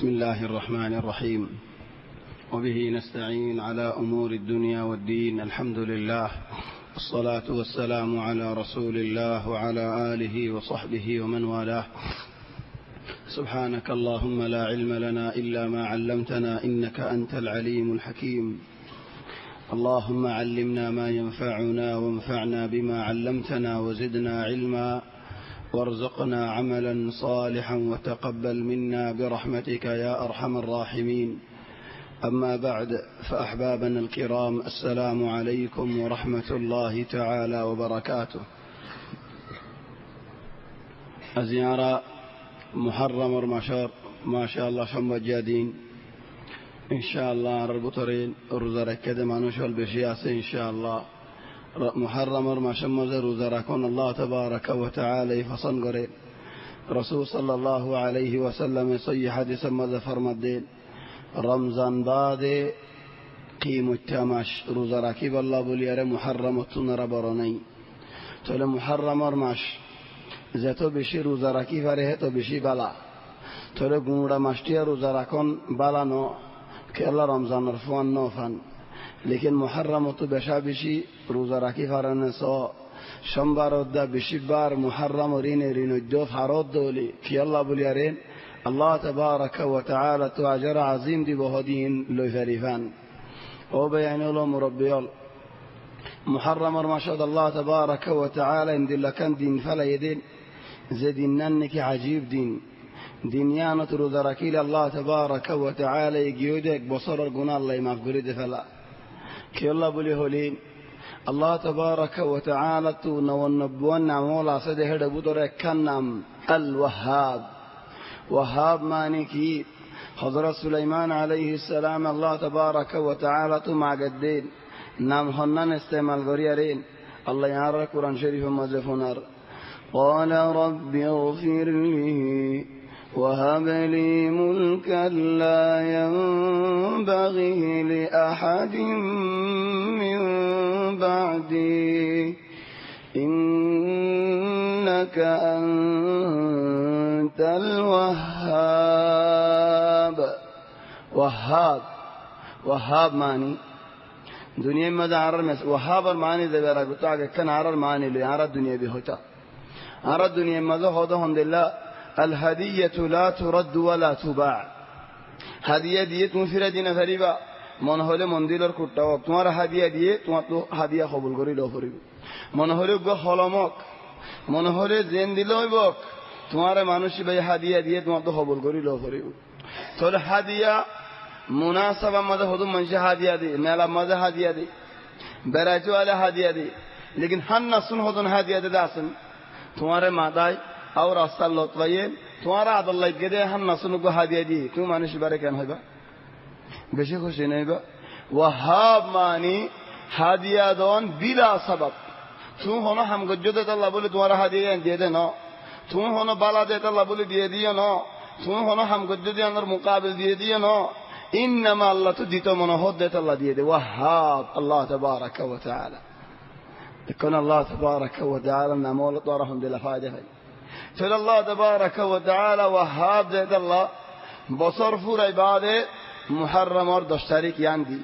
بسم الله الرحمن الرحيم، وبه نستعين على أمور الدنيا والدين. الحمد لله، والصلاة والسلام على رسول الله وعلى آله وصحبه ومن والاه. سبحانك اللهم لا علم لنا إلا ما علمتنا، إنك أنت العليم الحكيم. اللهم علمنا ما ينفعنا وانفعنا بما علمتنا وزدنا علما، وارزقنا عملا صالحا وتقبل منا برحمتك يا أرحم الراحمين. أما بعد، فأحبابنا الكرام، السلام عليكم ورحمة الله تعالى وبركاته. أزيارة محرم ما شاء الله شم جادين إن شاء الله ربطرين رزر كده ما نشل بشياس إن شاء الله محرم ما شم رزركون الله تبارك وتعالى فصن قرين رسول صلى الله عليه وسلم صي حديث ماذا فرمدين رمضان بعد قيم التماش رزركي بالله بليار محرم تنر برني تقول محرم رماش زتو بشي روزارکی فره تو بشي بالا تره گوندا مشتی روزارکان بالا نو که الله رمضان رفوان نوفن، لیکن محرم تو بشی روزارکی فرن سا شنبه دا بشي بار محرم رینو دو فراد دولی که الله بلیارین الله تبارك وتعالى تو اجر عظیم دی بهادین لوفریفن او بیانو لو مربیال محرم رمشاد الله تبارك وتعالى ان دلکن دین فلا یدین زديننك عجيب دينيانة روزركيل الله تبارك وتعالى يجيودك بصر الجنال الله يمغفرد فلا كي الله بلي هولين الله تبارك وتعالى تو نبوان نعمولا سده هذا بدر كنم الوهاب وهاب مانكي حضرت سليمان عليه السلام الله تبارك وتعالى تو معقدين نام هنن استعمال غريرين الله يعرف قرآن شريف مزفونر قال رب اغفر لي وهب لي ملكا لا ينبغي لأحد من بعدي إنك أنت الوهاب. وهاب معني دنیا میں عرر میں وهاب معنی دے رہا گتا کہ کن عرر معنی لے عرر دنیا بھی ہوتا عرر دنیا میں ہوتا ہوں دلہ الهدية لا ترد ولا تباع. هدیہ دیے تم پھر دینا فریبا من ہولے مندیل اور کٹا وقت تمہارا ہدیہ دیے تم تو ہدیہ قبول کری لو فریب من ہولے گو خلمک من ہولے زین دلوئی بک تمہارا مانوشی بھائی ہدیہ دیے تم تو قبول کری لو فریب تو ہدیہ مناسبہ مدہ ہدو منشہ ہدیہ دی میلا مدہ ہدیہ دی براجو والے ہدیہ دی لیکن ہن نسن ہدن ہدیہ دی داسن تمہارے مادائی اور اصل لطفیے تمہارا عبد اللہ گدے ہم نسن کو ہدیہ دی تو مانش بارے کیا ہے با بشی خوشی نہیں با. وهاب معنی ہدیہ دون بلا سبب تو ہونا ہم گجو دیتا اللہ بولی تمہارا ہدیہ دے دے نا تو ہونا بالا دیتا اللہ بولی دے دیا نا تو ہونا ہم گجو دے اندر مقابل دے دیا نا انما اللہ تو دیتا منہود دیتا اللہ دے دے. وهاب الله تبارك وتعالى يكون الله تبارك وتعالى نمولت ورحم دل فائدة فإن الله تبارك وتعالى وهاب زيد الله بصر فور عباده محرم اور دشتاریک یاندی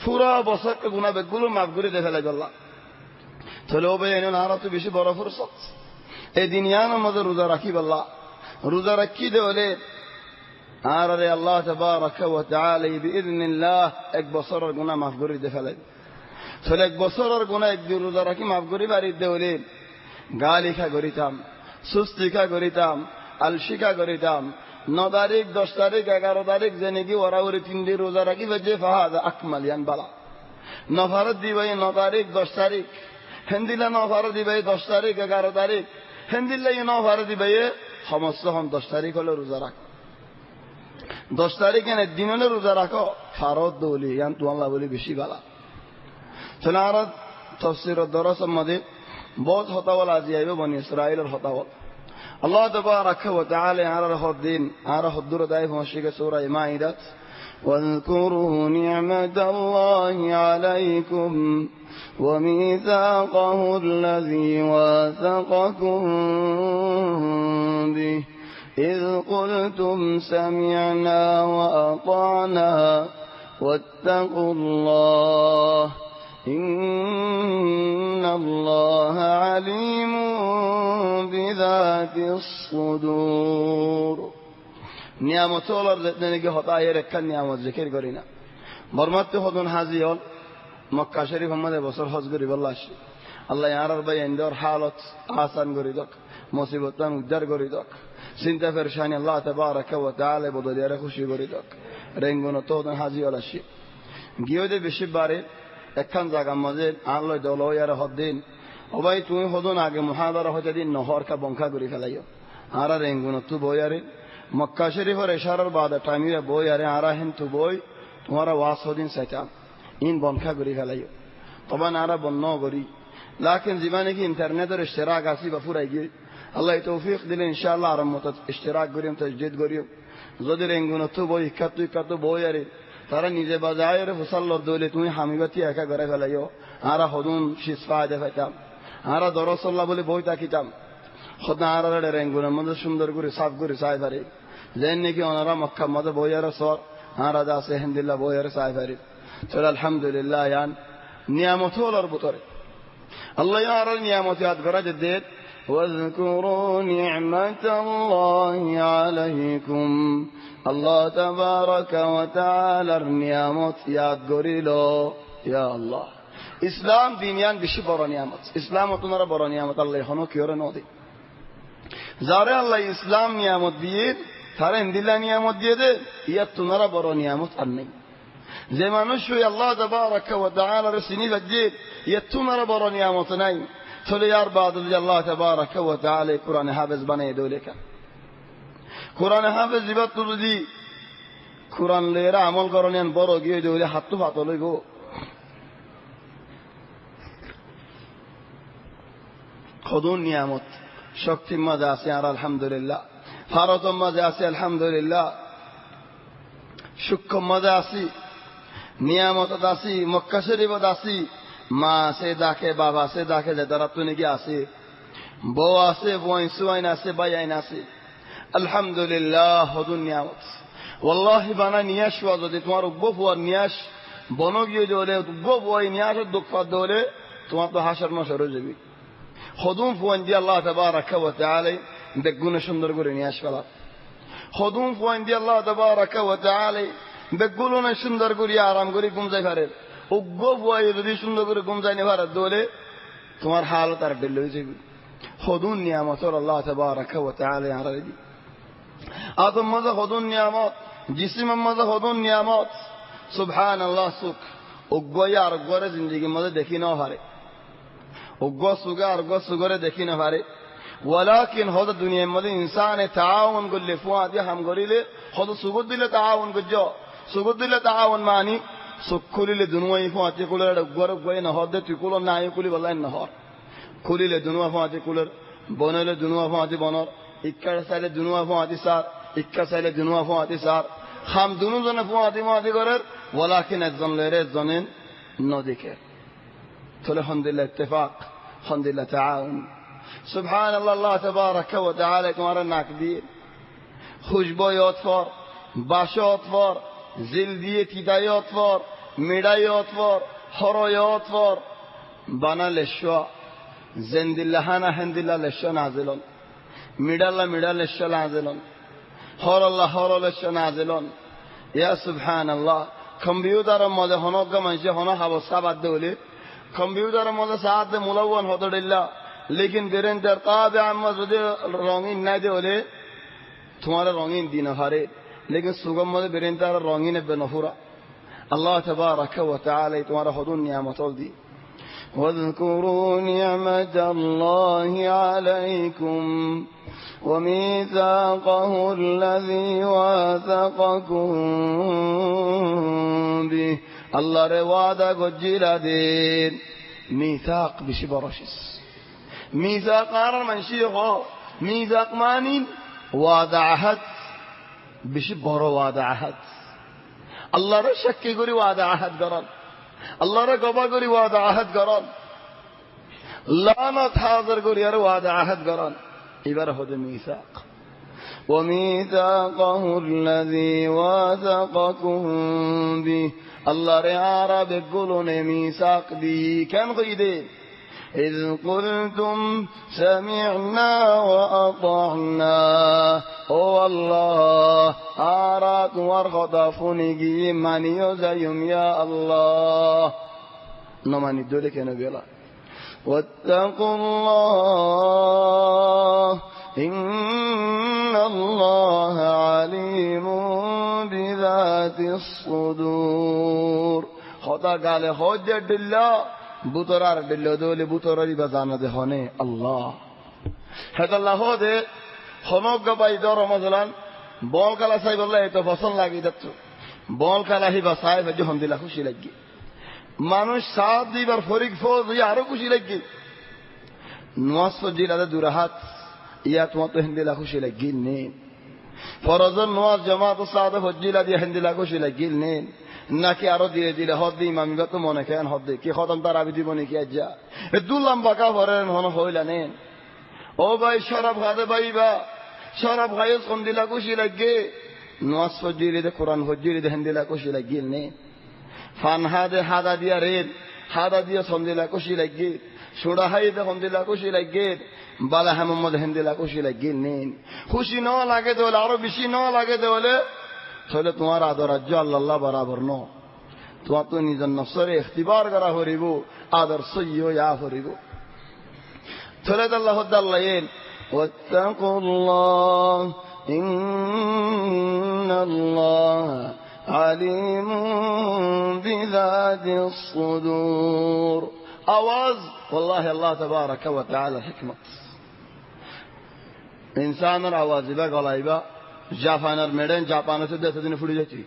فورا بصر گناه بگلو مغفوری ده فلج الله تلو بینو نارتو بیشی برا فرصت دنیانا مدر روزا رکی بالله روزا رکی ده ولی آرد الله تبارك وتعالى بإذن الله اك بصر گناه مغفوری ده فلج فلک بصر گناه اك دی روزا رکی مغفوری برید ده ولی গালি খা করিতাম সুস্তি খা করিতাম আলসি খা করিতাম 9 তারিখ 10 তারিখ 11 তারিখ জেনে কি ওরা ওরে 3 দিন রোজা রাখি যে ফাহাদ আকমাল ইয়ান বালা নফরত দিবাই 9 তারিখ 10 তারিখ হিন্দিলা নফরত দিবাই 10 তারিখ 11 তারিখ হিন্দিলা নফরত দিবাই সমস্ত হম 10 তারিখ হলো রোজা রাখ 10 তারিখ এনে দিন হলো রোজা রাখো ফারদ দৌলি ইয়ান তো আল্লাহ বলি বেশি বালা সনারত তাফসীর ও দরস মধ্যে बहुत होता वाला अजीब बनी इस्राइल और होता वाला अल्लाह तबारक व तआला على الدين على الدور دايف مشيك سورة مائدة واذكروا نعمة الله عليكم وميثاقه الذي واثقكم به إذ قلتم سمعنا وأطعنا واتقوا الله إن الله عليم بذات الصدور নিয়ামত হলার জিন্দগি হতায়ের একটা নিয়ামত জিকির করি না বরমাতে হদন হাজি হল মক্কা শরীফ আমাদের বছর হজ করি বললা আসি আল্লাহ ইয়ার ভাই ইন্দর হালত আসান করি দক মুসিবত উদ্ধার করি দক চিন্তা পেরেশানি আল্লাহ তাবারাকা ওয়া তাআলা বদলিয়ারে খুশি করি দক রেঙ্গুন তো হদন হাজি হল আসি গিয়ে যে বেশি বারে একখান জায়গা মাঝে আনলো দল ইয়ার হদ্দিন ও ভাই তুমি হদন আগে মুহাদারা হতে দিন নহর কা বংখা করি ফেলাইও আর রেঙ্গুন তু বইয়ারে মক্কা শরীফের ইশারার বাদে টাইমিরে বই আরে আরা হেন তু বই তোমার ওয়াস হদিন সেটা ইন বনখা করি ফেলাইও তবে আরা বন্য করি লাকিন জীবনে কি ইন্টারনেটের ইশতেরাক আসি বা ফুরাই গিয়ে আল্লাহ তৌফিক দিলে ইনশাআল্লাহ আর মত ইশতেরাক করিম তাজদীদ করিও যদি রেঙ্গুন তু বই ইকাতু বই আরে তারা নিজে বাজায়ের ফুসাল্লর দৌলে তুমি হামিবাতি একা করে ফেলাইও আরা হদুন শিসফা দে ফাইতাম আরা দরসল্লাহ বলে বই তাকিতাম খোদা আরা রেঙ্গুনের মধ্যে সুন্দর করে সাফ করে চাই পারে যেন নাকি ওনারা মক্কা মধ্যে বইয়ার সর আরা আছে হিন্দিল্লা বইয়ার চাই পারে চল আলহামদুলিল্লাহ ইয়ান নিয়ামত হলার ভিতরে আল্লাহ আর নিয়ামত ইয়াদ করা যে দেন واذكروا نعمة الله عليكم الله تبارك وتعالى নিয়ামত ইয়াদ করিলো ইয়া আল্লাহ ইসলাম দিনিয়ান বেশি বড় নিয়ামত ইসলাম তোমার বড় নিয়ামত আল্লাহ এখনো কি করে নদী যারে আল্লাহ ইসলাম নিয়ামত দিয়ে তারা ইন্দিল্লা নিয়ামত দিয়ে দে ইয়া তোমার বড় নিয়ামত আর নেই যে মানুষ আল্লাহ তাবারাকা ওয়া তাআলার সিনি বাজে ইয়া তোমার বড় নিয়ামত নাই তাহলে আর বাদ আল্লাহ তাবারাকা ওয়া তাআলা কোরআন হাফেজ বানিয়ে দিলে কেন কোরআন হাফেজ দিবা তো যদি কোরআন লেরা আমল করণেন বড় গিয়ে দিলে হাত তো হাত লইব খদুন নিয়ামত শক্তির মাঝে আছে আর আলহামদুলিল্লাহ ভারতের মাঝে আছে আলহামদুলিল্লাহ সূক্ষ্ম মাঝে আছি নিয়ামত আছি মক্কা শরীফত আছি মা আছে ডাকে বাবা আছে ডাকে যে তারা তো নাকি আছে বউ আছে বই সুয়াইন আছে বাইন আছে আলহামদুলিল্লাহ হদুন নিয়ামত ওয়াল্লাহি বানা নিয়াস ওয়া যদি তোমার উগ্গ ফুয়ার নিয়াস বন গিয়ে দলে উগ্গ ফুয়াই নিয়াস দুঃখ দলে তোমার তো হাসর নসর হয়ে যাবে খদুম ফুয়ান দিয়ে আল্লাহ তাবারাকা ওয়া তাআলা বেগুন সুন্দর করে নিয়ে আসলা খদুম ফুয়ান দিয়ে আল্লাহ তাবারাকা ওয়া তাআলা বেগুন সুন্দর করে আরাম করে ঘুমজাই পারে উগ্গ ফুয়াই যদি সুন্দর করে ঘুমজাই নে পারে দলে তোমার হালত আর ডেল হয়ে যাবে খদুন নিয়ামত আল্লাহ তাবারাকা ওয়া তাআলা আর দি আদম মাযা খদুন নিয়ামত জিসিম মাযা খদুন নিয়ামত সুবহানাল্লাহ সুখ উগ্গ আর গরে জিন্দেগি মাঝে দেখি না পারে উগ্গ সুগা আর গো সুগরে দেখি না পারে ওয়ালাকিন হদ দুনিয়ার মধ্যে ইনসানে তাআউন করলে ফুয়া দিয়ে হাম করিলে হদ সুগত দিলে তাআউন গজ্জ সুগত দিলে তাআউন মানি সুখুলিলে দুনুয়াই ফুয়া তে কুলের গর গয় না হদ তে কুল নাই কুলি বলাই না হর খুলিলে দুনুয়া ফুয়া তে কুলের বনলে দুনুয়া ফুয়া তে বনর ইক্কার সাইলে দুনুয়া ফুয়া তে সার ইক্কা সাইলে দুনুয়া ফুয়া তে সার হাম দুনু জনে ফুয়া তে করের ওয়ালাকিন একজন লেরে জনেন নদিকে তাহলে আলহামদুলিল্লাহ ইত্তেফাক আলহামদুলিল্লাহ তাআউন সুবহানাল্লাহ আল্লাহ তাবারাকা ওয়া তাআলা তোমার নাক দিয়ে খুশবু অতফর বাশ অতফর জিল দিয়ে তিতায় অতফর মিডায় অতফর হরয় অতফর বানালে শোয়া জিন্দিল্লাহানা হামদুলিল্লাহ লেশা নাজিলন মিডাল্লাহ লেশা নাজিলন হরল্লাহ লেশা নাজিলন ইয়া সুবহানাল্লাহ কম্পিউটারের মধ্যে হনক মানুষ হন হাবসা বাদ দিলে কম্পিউটারের মধ্যে সাথে মুলাওয়ান হতডিল্লা লেকিন বেরেন্টার তাবে আমরা যদি রঙিন না দিলে তোমার রঙিন দিন হারে লেকিন সুগম মধ্যে বেরেন্টার রঙিন বেনফুরা আল্লাহ তাবারাকা ওয়া তাআলা তোমার হদুন নিয়ামত দি واذكروا نعمة الله عليكم وميثاقه الذي واثقكم به الله রে ওয়াদা গজ্জিরা দেন মিসাক বেশি বড়শিস মিসাক আর মানসি হো মিসাক মানি ওয়াদা আহাদ বেশি বড় ওয়াদা আহাদ আল্লাহর সাক্ষী করি ওয়াদা আহাদ করেন আল্লাহর গবা করি ওয়াদা আহাদ করেন লানত হাজার করি আর ওয়াদা আহাদ করেন এবার হতে মিসাক وميثاقه الذي واثقكم به الله রে আরব গুলোনে মিসাক দি কেন কইদে إذ قلتم سمعنا وأطعنا أو الله آرات ورخطفني من يزيم يا الله نماني دولي كنا بيلا واتقوا الله إن الله عليم بذات الصدور خطا قال حجة الله বুতরার দিল দলে বুতরারি বাজানা দে হনে আল্লাহ হেদাল্লাহ দে হনক বাই দর রমজান বল কালা সাই বললে এত পছন্দ লাগি দত্ত বল কালা হি বাসাই বাজে হমদিলা খুশি লাগি মানুষ সাত দিবার ফরিক ফৌজ আরো খুশি লাগি নওয়াজ জিলাদে দুরাহাত ইয়া তোমার তো হিন্দিলা খুশি লাগি নে ফরজন নওয়াজ জামাত সাদে ফজিলা দিয়ে হিন্দিলা খুশি লাগি নে নাকি আরো দিয়ে দিলে হদ দিই মামিবা তো মনে কেন হদ দি কি খতম তার আবি দিব নাকি আজ্জা দু লম্বা কাপড়ের মনে হইলা নেন ও ভাই শরাব খাদে ভাইবা শরাব খাইস কম দিলা খুশি লাগে নওয়াজ ফজিরে দে কোরআন ফজিরে দে হিন্দিলা খুশি লাগিল নে ফান হাদে হাদা দিয়া রেদ হাদা দিয়া সন্দিলা খুশি লাগে সুড়া হাই দে সন্দিলা খুশি লাগে বালা মোহাম্মদ হিন্দিলা খুশি লাগিল নেন খুশি ন লাগে দলে আরো বেশি ন লাগে দলে তাহলে তোমার আদর রাজ্য আল্লাহ বরাবর ন তোমার তো নিজের নফসরে ইখতিবার করা হরিব আদর্শ ইয়া হরিব তাহলে আল্লাহ দাল্লাইন ওয়াত্তাকুল্লাহ ইন্নাল্লাহ আলিমুন বিযাতিস সুদূর আওয়াজ والله আল্লাহ তাবারাকা ওয়া তাআলা হিকমত ইনসানের আওয়াজ বা গলাইবা জাপানের মেডেন জাপানে से 10 दिन फुड़ी जाती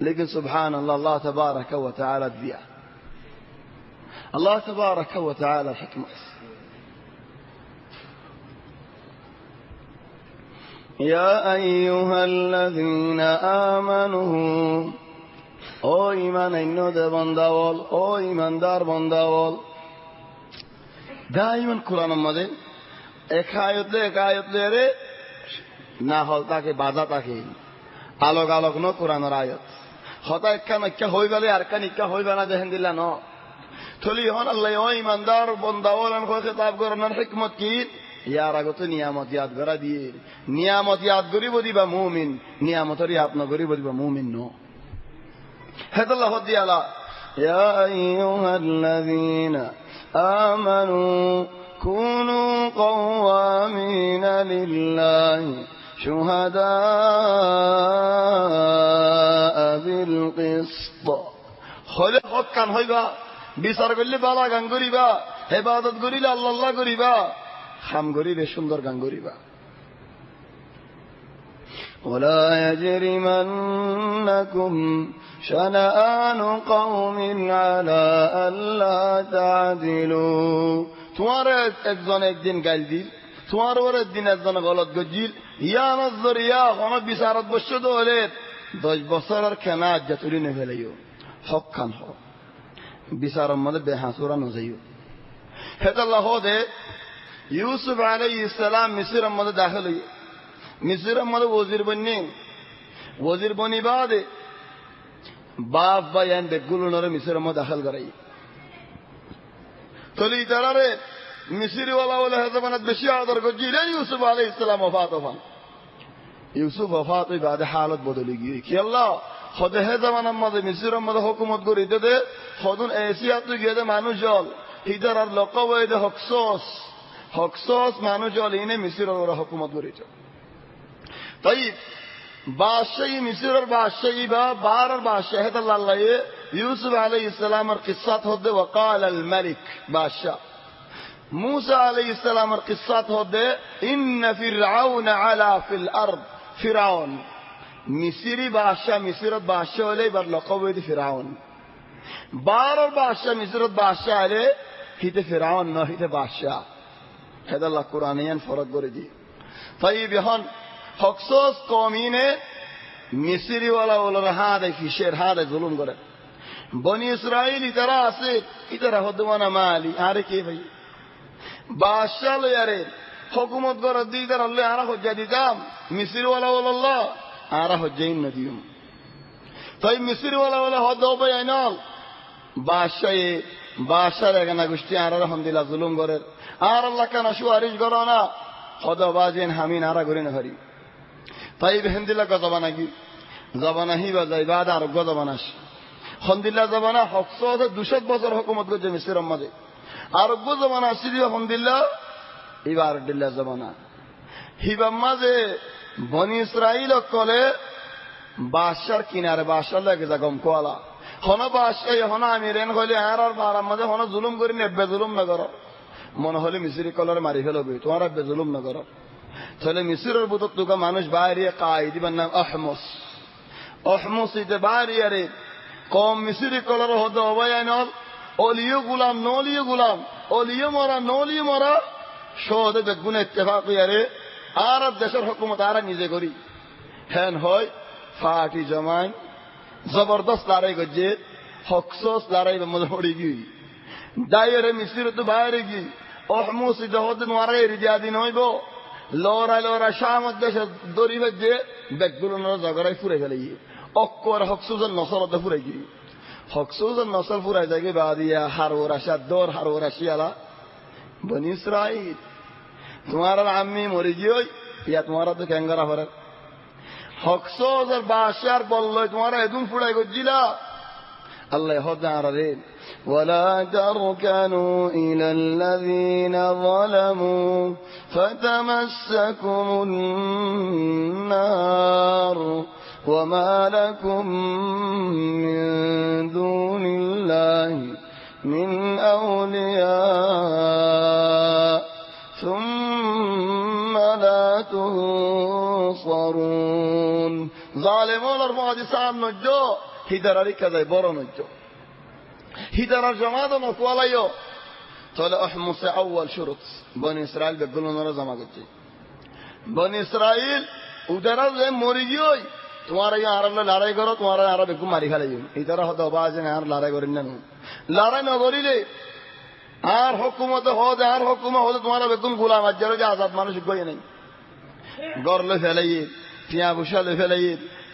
लेकिन सुभान अल्लाह अल्लाह तबारक व तआला दिया अल्लाह तबारक व तआला हिकमत या अय्युहा الذين آمنوا ओ ईमान इन्नो दे बंदावल ओ ईमानदार बंदावल दाइमन कुरान मदे एक आयत रे না হল তাকে বাধা তাকে আলোক আলোক ন কোরআনের আয়াত হতা একটা হই গেলে আর কান ইকা হইবে না দেখেন দিলা ন থলি হন আল্লাহ ও ইমানদার বন্দাওয়ালান কো খেতাব করনার হিকমত কি ইয়ার আগত নিয়ামত ইয়াদ করা দিয়ে নিয়ামত ইয়াদ করিব দিবা মুমিন নিয়ামতরি আপনা করিব দিবা মুমিন ন হেদাল্লাহ দিয়ালা ইয়া আইয়ুহাল্লাযীনা আমানু কুনু কওয়ামিনা লিল্লাহি شهداء بالقسط হলে হক কান হইবা বিচার করলে বালা গান করিবা ইবাদত করিলে আল্লাহ আল্লাহ করিবা খাম করিবে সুন্দর গান করিবা ولا يجرمنكم شنآن قوم على ألا تعدلوا তোমারে একজন একদিন গাল দিল তোমার ওরে দিন একজন গলত গজিল ইয়া নজর ইয়া কোন বিচারত বসদ হলে 10 বছরের কেনা জাতুরি নে ফেলাইও হক খান হক বিচারের মধ্যে বেহাসুরা ন যাইও হেদাল্লাহ দে ইউসুফ আলাইহিস সালাম মিসরের মধ্যে দাখিল হই মিসরের মধ্যে ওজির বনি বাদে বাপ ভাইয়ান বেগুলোনরে মিসরের মধ্যে দাখিল করাই তলি তারারে মিসরি ওয়ালা হেজামানত বেশি আদর গজিলে ইউসুফ আলাইহিস সালাম ওফাত হন ইউসুফ ওফাত হই বাদে হালত বদলে গিয়ে কি আল্লাহ খোদে হেজামানের মধ্যে মিসরের মধ্যে হুকুমত করি দে খদুন এশিয়া তো গিয়ে মানুষ জল ইদারার লকব হইদে হকসস মানুষ জল ইনে মিসরের হুকুমত করিছে তাই বাদশাহী মিসরের বাদশাহী বা বারার বাদশাহ হেদাল্লাহ ইউসুফ আলাইহিস সালামের কিসসাত হদে ওয়াকাল আল মালিক বাদশাহ موسى عليه السلام القصات هده إن فرعون علا في الأرض فرعون مصري باشا مصرت باشا عليه برلقوه دي فرعون بار باشا مصرت باشا عليه هيت فرعون نه هيت باشا هذا الله قرآنيا فرق قردي طيب يهون خصوص قومين مصري ولا هذا في شير هذا ظلم قرد بني إسرائيل ترى أسير ترى هدوانا مالي هذا كيف هي বাদশাহ লয়ারে হুকুমত করে দিদার আল্লাহ আরা হজ্জা দিতাম মিসিরওয়ালা ওয়াল্লাহ আরা হজ্জাইন না দিও তাই মিসিরওয়ালা ওয়ালা হদ হবে আইনাল বাদশার এখানে গোষ্ঠী আর আলহামদুলিল্লাহ জুলুম করে আর আল্লাহ কেন সুয়ারিশ করো না হদ বাজেন হামিন আরা করে না পারি তাই বেহেন্দিল্লা গজবানা কি জবানা হি বাজাই বাদ আরোগ্য জবানাস হন্দিল্লা জবানা হকস 200 বছর হুকুমত করছে মিসির মাঝে আরোগ্য জবানা আসি দিবা হন্দিল্লা এবার দিল্লা জবানা হিবাম মাঝে বনি ইসরাইল কলে বাদশার কিনারে বাদশার লাগে যা গম কোয়ালা হন বাদশাহ হন আমি রেন হইলে আর ভাড়ার মাঝে হন জুলুম করি নেবে জুলুম না করো মনে হলে মিসিরি কলরে মারি ফেলবে তোমার আব্বে জুলুম না করো তাহলে মিসিরের বুতর তুকা মানুষ বাইরে কাই দিবার নাম অহমসিতে বাইরে আরে কম মিসিরি কলর হতে অবয়ানল অলিও গুলাম নলিও গুলাম অলিও মরা নলিও মরা সহদে বেগুনে ইত্তেফাক আরে আর দেশের হুকুমত আর নিজে করি হ্যান হয় ফাটি জমাই জবরদস্ত লড়াই করছে হকসস লড়াই মজুরি গি দায়েরে মিসির তো বাইরে গি অহমসিতে হতে মারাই রিজাদি নইব লড়াই শামত দেশে দড়ি বেজে বেগুলো জগড়াই ফুরে ফেলে অক্কর হকসুজন নসরতে ফুরাই গিয়ে হকসুজন নসর ফুরাই যায় বাদিয়া হারোর আসা দর হারোর আসিয়ালা বনি ইসরাইল তোমার আমি মরে গিয়ে ইয়া তোমার তো ক্যাঙ্গারা ভরে হকসুজের বাসার বললো তোমার এদুম ফুরাই গজিলা আল্লাহ হদার রে ولا تركنوا إلى الذين ظلموا فتمسكم النار وما لكم من دون الله من أولياء ثم لا تنصرون ظالمون المعجزان نجو هدراري كذا برو نجو هدرار جماعة نقوالايو تولى أحمس أول شروط بني إسرائيل بيقولون نرزما قلتي بني إسرائيل ودرار زي موريجيوي তোমার আর লড়াই করো তোমার আর বেগু মারি ফেলাই এই তারা হতো বাজে আর লড়াই করেন না লড়াই না করিলে আর হুকুমত হদ আর হুকুমত হদ তোমার বেগুন গোলাম আজার যে আজাদ মানুষ গই নাই গরলে ফেলাই টিয়া বসালে ফেলাই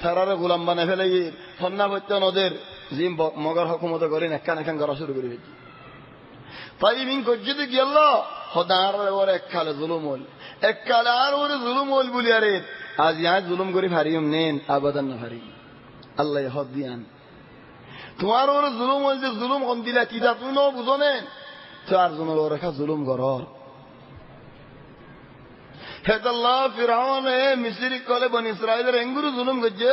তারারে গোলাম বানায় ফেলাই ফন্না করতে নদের জিম মগর হুকুমত করেন একখান একখান করা শুরু করে ফেলছি তাই মিন করছিতে কি আল্লাহ হদার ওর এককালে জুলুম হল এককালে আর ওরে জুলুম হল বলি আরে আজ ইয়া জুলুম করে ফারিম নেন আবাদান না ফারি আল্লাহ হদ দিয়ান তোমার ওর জুলুম হল যে জুলুম কম দিলা কিতা তুমি ন বুঝো নেন চার জন ওর রেখা জুলুম করর হেদ আল্লাহ ফিরাউন মিসরি কলে বনি ইসরাইলের এঙ্গুরু জুলুম গজে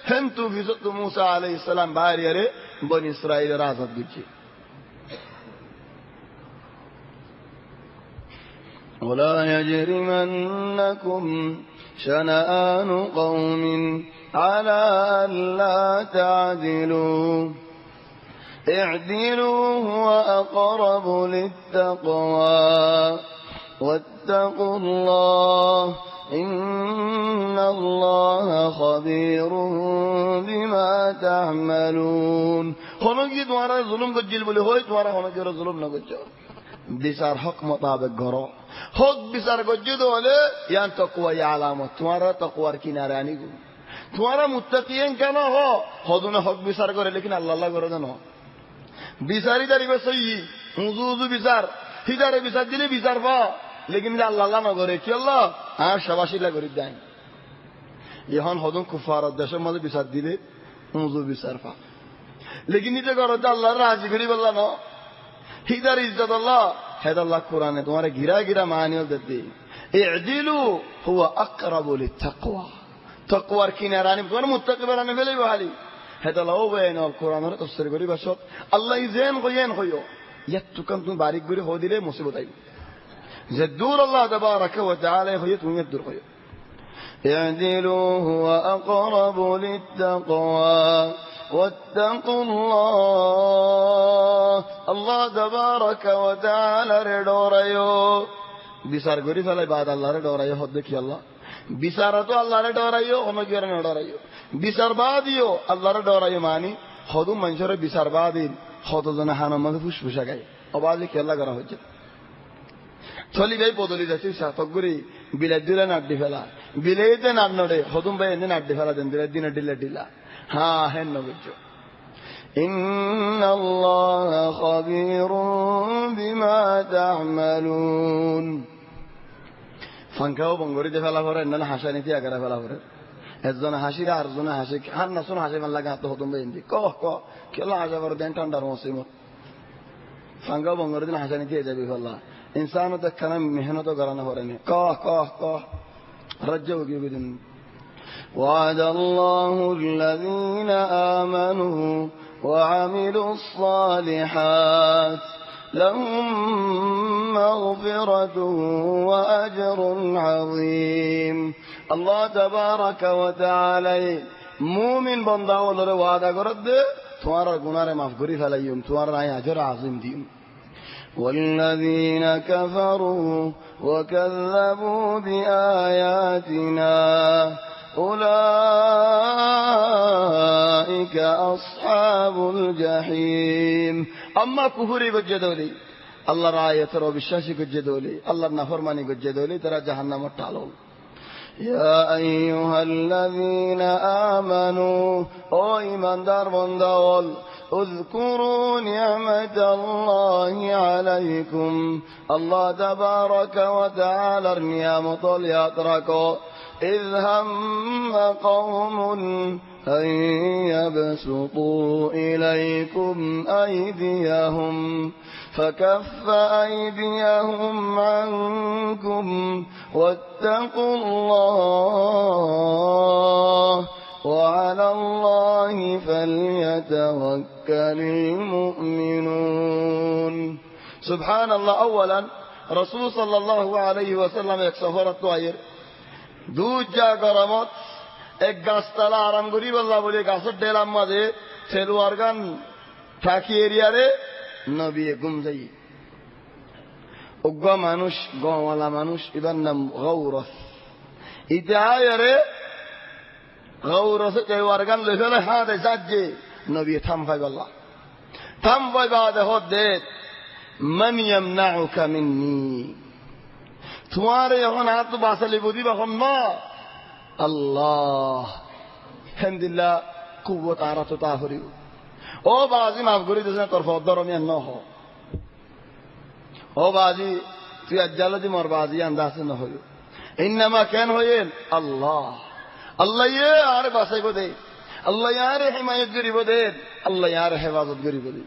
হেন তু ফিসত মুসা আলাইহিস সালাম বাইরে আরে বনি ইসরাইলের আজাদ গজে ولا يجرمنكم شنآن قوم على ألا تعدلوا اعدلوا هو أقرب للتقوى واتقوا الله إن الله خبير بما تعملون خنوكي دوارا ظلم قجل بلي هوي دوارا خنوكي ظلم نقجل বিচার হক মোতাবেক গড় হক বিচার গজ্জিত হলে ইয়ান তাকওয়া আলামত তোমারা তাকওয়ার কিনারে আনিব তোমারা মুত্তাকিন কেন হদুনে হক বিচার করে লেকিন আল্লাহ আল্লাহ করে জানো বিচারি দাঁড়িবে সই উজু বিচার হিদারে বিচার দিলে বিচার পা লেকিন আল্লাহ আল্লাহ না করে কি আল্লাহ আর সবাসিলা করে দেয় এখন হদুন কুফার দেশের মধ্যে বিচার দিলে উজু বিচার পা লেকিন নিতে করো আল্লাহ রাজি করি বললা না হিদার ইজ্জত আল্লাহ হেদ আল্লাহ কোরআনে তোমার গিরা গিরা মানিও দিতে ইদিলু হুয়া আকরাবু লিত্তাকওয়া তাকওয়ার কিনারে আনি তোমার মুত্তাকি বানানে ফেলাই বহালি হেদ আল্লাহ ও বেন কোরআনের তাফসীর করি বাসত আল্লাহ ইজেন কইয়েন কইও ইয়াতুকাম তুমি বারিক করে হো দিলে মুসিবত আইব যে দূর আল্লাহ তাবারাকা ওয়া তাআলা হইয়ে তুমি দূর কইও ইদিলু হুয়া আকরাবু লিত্তাকওয়া واتقوا الله الله تبارك وتعالى ردوريو বিচার করি ফেলাই বাদ আল্লাহরে ডরাইও হদ দেখি আল্লাহ বিচার তো আল্লাহরে ডরাইও অনগের না ডরাইও বিচার বাদিও আল্লাহরে ডরাইও মানি হদু মানুষের বিচার বাদিন হদ জন হানার মধ্যে ফুসফুসা গায় আওয়াজে কি আল্লাহ করা হচ্ছে চলি ভাই বদলি যাচ্ছি সাতগুড়ি বিলেট দিলে নাড্ডি ফেলা বিলেতে নাড নড়ে হতুম ভাই এনে নাড্ডি ফেলা দেন দিলে দিনে ডিলে ডিলা হ্যাঁ হেন নবুজ ইন্নাল্লাহা খাবীরুম বিমা তা'মালুন ফাঙ্কাও বঙ্গরিতে ফেলা পরে না হাসানিতে আগারা ফেলা পরে একজন হাসিরা আরজনে হাসি হার নাসুন হাসি মাল্লা গাত হতুম ভাই ইন্দি কহ কহ কেলা হাসা পরে দেন ঠান্ডার মুসিবত ফাঙ্কাও বঙ্গরিতে হাসানিতে যাবে ফেলা इंसान तो खाना मेहनत कराना हो रहे हैं कह कह कह रज्जो की बिदन وعد الله الذين آمنوا وعملوا الصالحات لهم مغفرة وأجر عظيم الله تبارك وتعالى مؤمن بندا ولر وعده کرد تمہارا گناہ معاف کری فلائیم تمہارا اجر عظیم دیم والذين كفروا وكذبوا بآياتنا أولئك أصحاب الجحيم أما كفري قجدولي الله رأي ترى بالشاشي قجدولي الله نفرماني قجدولي ترى جهنم التعلول يا أيها الذين آمنوا أو إيمان دار بندول اذكروا نعمة الله عليكم الله تبارك وتعالى نعمة يتركوا إذ هم قوم أن يبسطوا إليكم أيديهم فكف أيديهم عنكم واتقوا الله وعلى الله فليتوكل المؤمنون سبحان الله أولا رسول صلى الله عليه وسلم एक सफरत तो आयर दूध जा गरमत एक गाছ तला आराम करी বললা বলে গাছের ডেলার মাঝে সেলওয়ার গান থাকি এরিয়ারে নবী ঘুম যাই উগ্র মানুষ গওয়ালা মানুষ এর নাম গৌরস ইতে আয়ারে গৌরসে সেলওয়ার গান লইলে হাতে যাচ্ছে নবী থাম ভাই বললা থাম ভাই বাদে হদে মান ইয়ামনাউকা মিন্নি তোমারে এখন হাত বাসালি বুঝি এখন না আল্লাহ হামদুলিল্লাহ কুওয়াত আরাত তাহরি ও বাজি মাফ করি দিছেন তোর ফদরমিয়া ন হ ও বাজি তুই আজ্জালদি মোর বাজি আন্দাজ ন হইল ইনমা কেন হইল আল্লাহ আল্লাহ ইয়ে আর বাসাইব দে আল্লাহ ইয়ারে হিমায়ত করিব দে আল্লাহ ইয়ারে হেফাজত করিব দে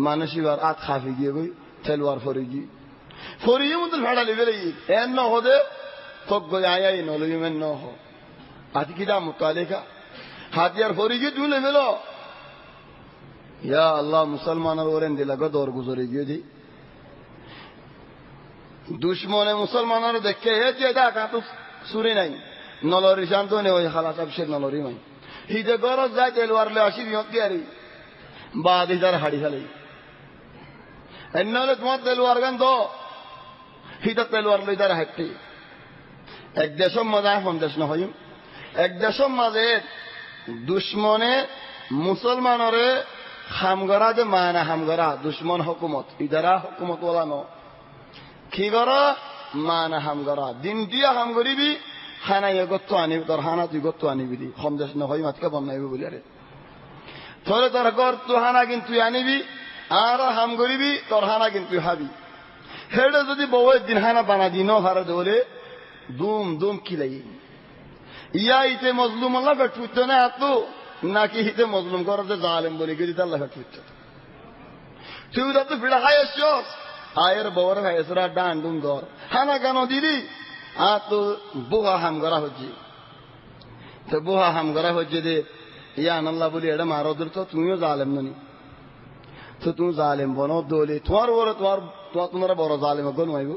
মানসিবার আত খাফি গিয়ে গই তেলওয়ার ফরি গি ফরিয়ে মতো ভাড়া লিবে লাগি এন ন হদে তক গই আয়াই ন লইমেন ন হ আতি কিদা মুতালিকা হাতিয়ার ফরি গি দুলে মেলো ইয়া আল্লাহ মুসলমানের ওরেন দিলা গো দর গুজরে গিয়ে দি দুশমনে মুসলমানের দেখে এ যে দা কাতু সুরি নাই নলরি শান্ত নে ওই খালাস আবশের নলরি মাই হিজে গরজ যায় তেলওয়ার লে আসি বিহত গিয়ারি বাদ ইদার হাড়ি খালি এন্নলে তোমার তেলওয়ার গান দো হিতা তেলওয়ার লইদার হাঁটতি এক দেশের মাঝে সন্দেশ নহয় এক দেশের মাঝে দুশ্মনে মুসলমানরে হামগরা যে মানা হামগরা দুশ্মন হুকুমত ইদারা হুকুমত ওলা ন কি করা মানা হামগরা দিন দিয়া হাম করিবি হানা গত্ত আনিবি তোর হানা তুই গত্ত আনিবি দি সন্দেশ নহয় মাতকে বনাইবি বলি আরে তোরে তোর ঘর তুই হানা কিন্তু আনিবি আর হাম করিবি তোর হানা কিন্তু হাবি হেডে যদি বউ দিন হানা বানা দিন হারে ধরে দুম দুম খিলাই ইয়া ইতে মজলুম আল্লাহ বেঠুতে না এত নাকি হিতে মজলুম করতে জালেম বলে গেলি আল্লাহ বেঠুতে তুই তো ফিরা খাই আসছো আয়ের বউর খাইছরা ডান ডুম ঘর হানা কেন দিদি আর তো বুহা হাম করা হচ্ছে তো বুহা হাম করা হচ্ছে যে ইয়া আল্লাহ বলি এটা মারো দূর তো তুমিও জালেম ননি তো তুমি জালেম বনো দোলে তোমার বড় তোমার বড় জালেম গন হইব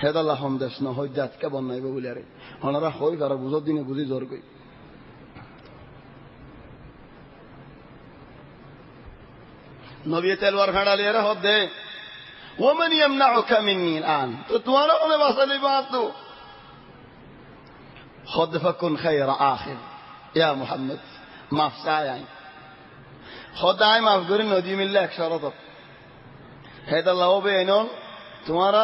হেদাল্লাহ সন্দেশ ন হই জাতকে বনাইব বলে আরে ওনারা হই কারো বুঝর দিনে বুঝি জোর কই নবী তেলওয়ার ফেড়ালি এর হদ দে ওমান ইয়ামনাউকা মিন্নি আন তো তোমার ওনে বাসালি বাত তো خذ فكن خير آخر يا محمد মাফ চাই খোদাই মাফ করে নদী মিললে এক শরত হেদাল্লাহ হবে এনল তোমারা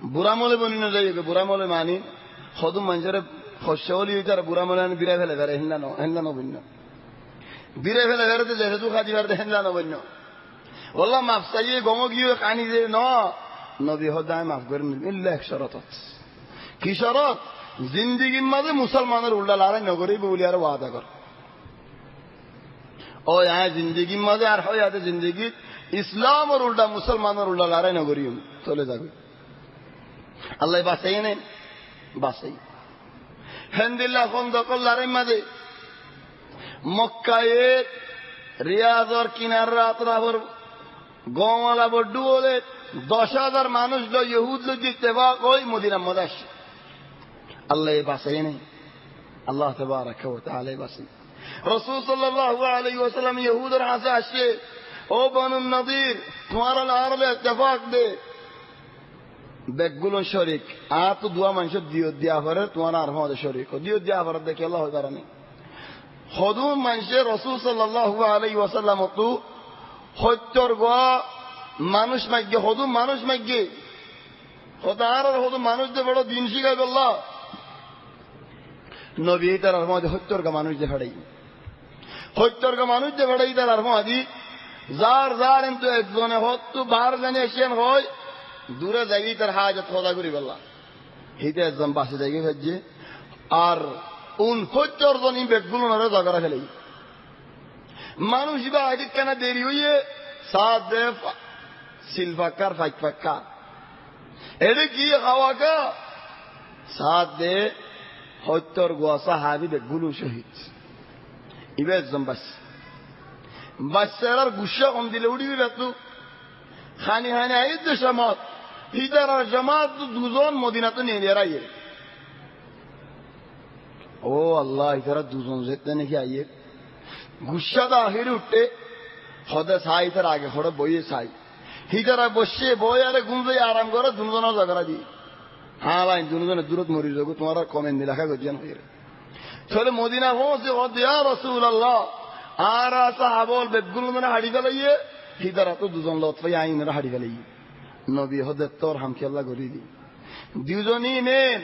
বুড়া মলে বনি না যাই বুড়া মলে মানি সদুম মানুষের শস্যলি হইতে আর বুড়া মলে বিরাই ফেলে ফেলে হেনলা নবন্য বিরাই ফেলে ফেলে যেহেতু খাদি ফেলে হেনলা নবন্য বললাম মাফ চাইয়ে গম গিয়ে কানি যে নবী হদায় মাফ করে নিলে এক শরত কি শরত জিন্দিগির মাঝে মুসলমানের উল্টা লড়াই নগরী বলি আর ওয়াদা কর ও জিন্দিগির মাঝে আর হয় জিন্দিগি ইসলামের উল্টা মুসলমানের উল্টা লড়াই নগরী চলে যাবে আল্লাহ বাঁচাই নেন বাঁচাই হেন্দিল্লা খন্দকর লড়াই মাঝে মক্কায়ে রিয়াজর কিনার রাতরাবর গওয়ালা বড্ডু বলে 10,000 মানুষ লো ইহুদ লো ইত্তেফাক ওই মদিনার মধ্যে আসে আল্লাহ বাঁচাই নেই আল্লাহ তাবারাকা ওয়া তাআলা বাঁচাই রাসূল সাল্লাল্লাহু আলাইহি ওয়াসাল্লাম ইহুদের হাতে আসে ও বনু নদীর তোমারা লারলে ইত্তেফাক দে বেগুলো শরীক তো দুয়া মানুষ দিও দিয়া করে তোমার আর আমাদের শরীক দিও দিয়া করে দেখে আল্লাহ হয় পারেনি হদুম মানুষে রাসূল সাল্লাল্লাহু আলাইহি ওয়াসাল্লাম তো হত্যর গোয়া মানুষ মাগ্যে হদুম মানুষ মাগ্যে হতার হদুম মানুষ যে বড় দিন শিখাই বললা নবী তার আর মধ্যে হত্যর গা মানুষ যে ফেড়াই হত্যর গা মানুষ যে ফেড়াই তার আর মধ্যে যার কিন্তু একজনে হত্যু বার জানে এসেন হয় দূরে যাই তার হাজত খোদা করি বললা হিতে একজন বাসে যাই ফেলছে আর হত্যর জন বেগুলো নরে জাগরা ফেলাই মানুষ বা আগে কেন দেরি হইয়ে সাত দে সিলফাক্কার ফাইক ফাক্কা এটা কি হাওয়া কা সাত দে হত্যর গোয়াসা হাবি বেগুলো শহীদ ইবে একজন বাচ্চার গুসা কম দিলে উড়িবি বেতু খানি খানি আইত জামাত হিদার আর জামাত দুজন মদিনা তো নিয়ে আইয়ে ও আল্লাহ ইতারা দুজন যেতে নাকি আইয়ে গুসাদা আহিরে উঠে হদে ছাই তার আগে খড়ে বইয়ে ছাই হিতারা বসে বই আরে গুঞ্জে আরাম করে দুজনের জায়গা দিয়ে হ্যাঁ ভাই দুজনের দূরত মরি যাবো তোমার আর কমেন দিলে লেখা করছেন হয়ে চলে মদিনা পৌঁছে ইয়া রাসূলুল্লাহ আর সাহাবল বেগুলো মানে হাড়ি ফেলাইয়ে হিতারা তো দুজন লত পাই আইনের হাড়ি ফেলাইয়ে নবী হদে তোর হামকে আল্লাহ করি দি দুজনই নেন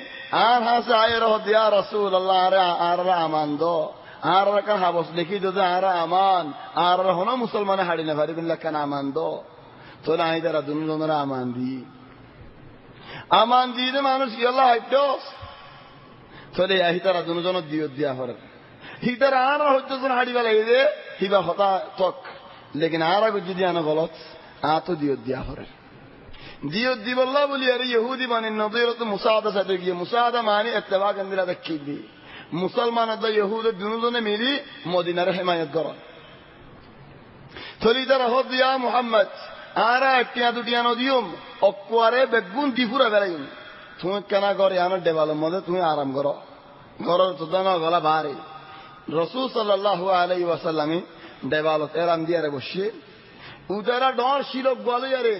আর হাসে আয়ের হদে ইয়া রাসূলুল্লাহ আর আমান দো আর কা হাবস দেখি যদি আর আমান আর হনো মুসলমানে হাড়ি না পারিবেন কেন আমান দো তো নাই তারা দুজনের আমান দিয়ে মানুষ কি আল্লাহ হাইটস চলে আহি তারা দুজন দিও দিয়া হরে হিতারা আর হচ্ছে হাড়ি বেলাই দে হিবা হতা তক লেকিন আর আগে যদি আনো গলত তো দিও দিয়া হরে দিও দি বললা বলি আরে ইহুদি মানে নদীর তো মুসাদা সাথে গিয়ে মুসাদা মানে ইত্তেফাক আন্দিরা দেখি দি মুসলমান আর ইহুদ দুজনে মিলি মদিনার হিমায়ত কর চলি তারা হদ দিয়া মুহাম্মদ আর একটিয়া দুটিয়া নদীম অকুয়ারে বেগুন দিপুরা বেড়াইম তুমি কেনা করে আনার ডেবালের মধ্যে তুমি আরাম করো ঘরের চোদ্দানো গলা বাহারে রাসূল সাল্লাল্লাহু আলাইহি ওয়াসাল্লামে ডেবালত এরাম দিয়ারে বসে উদারা ডর শিলক গলে আরে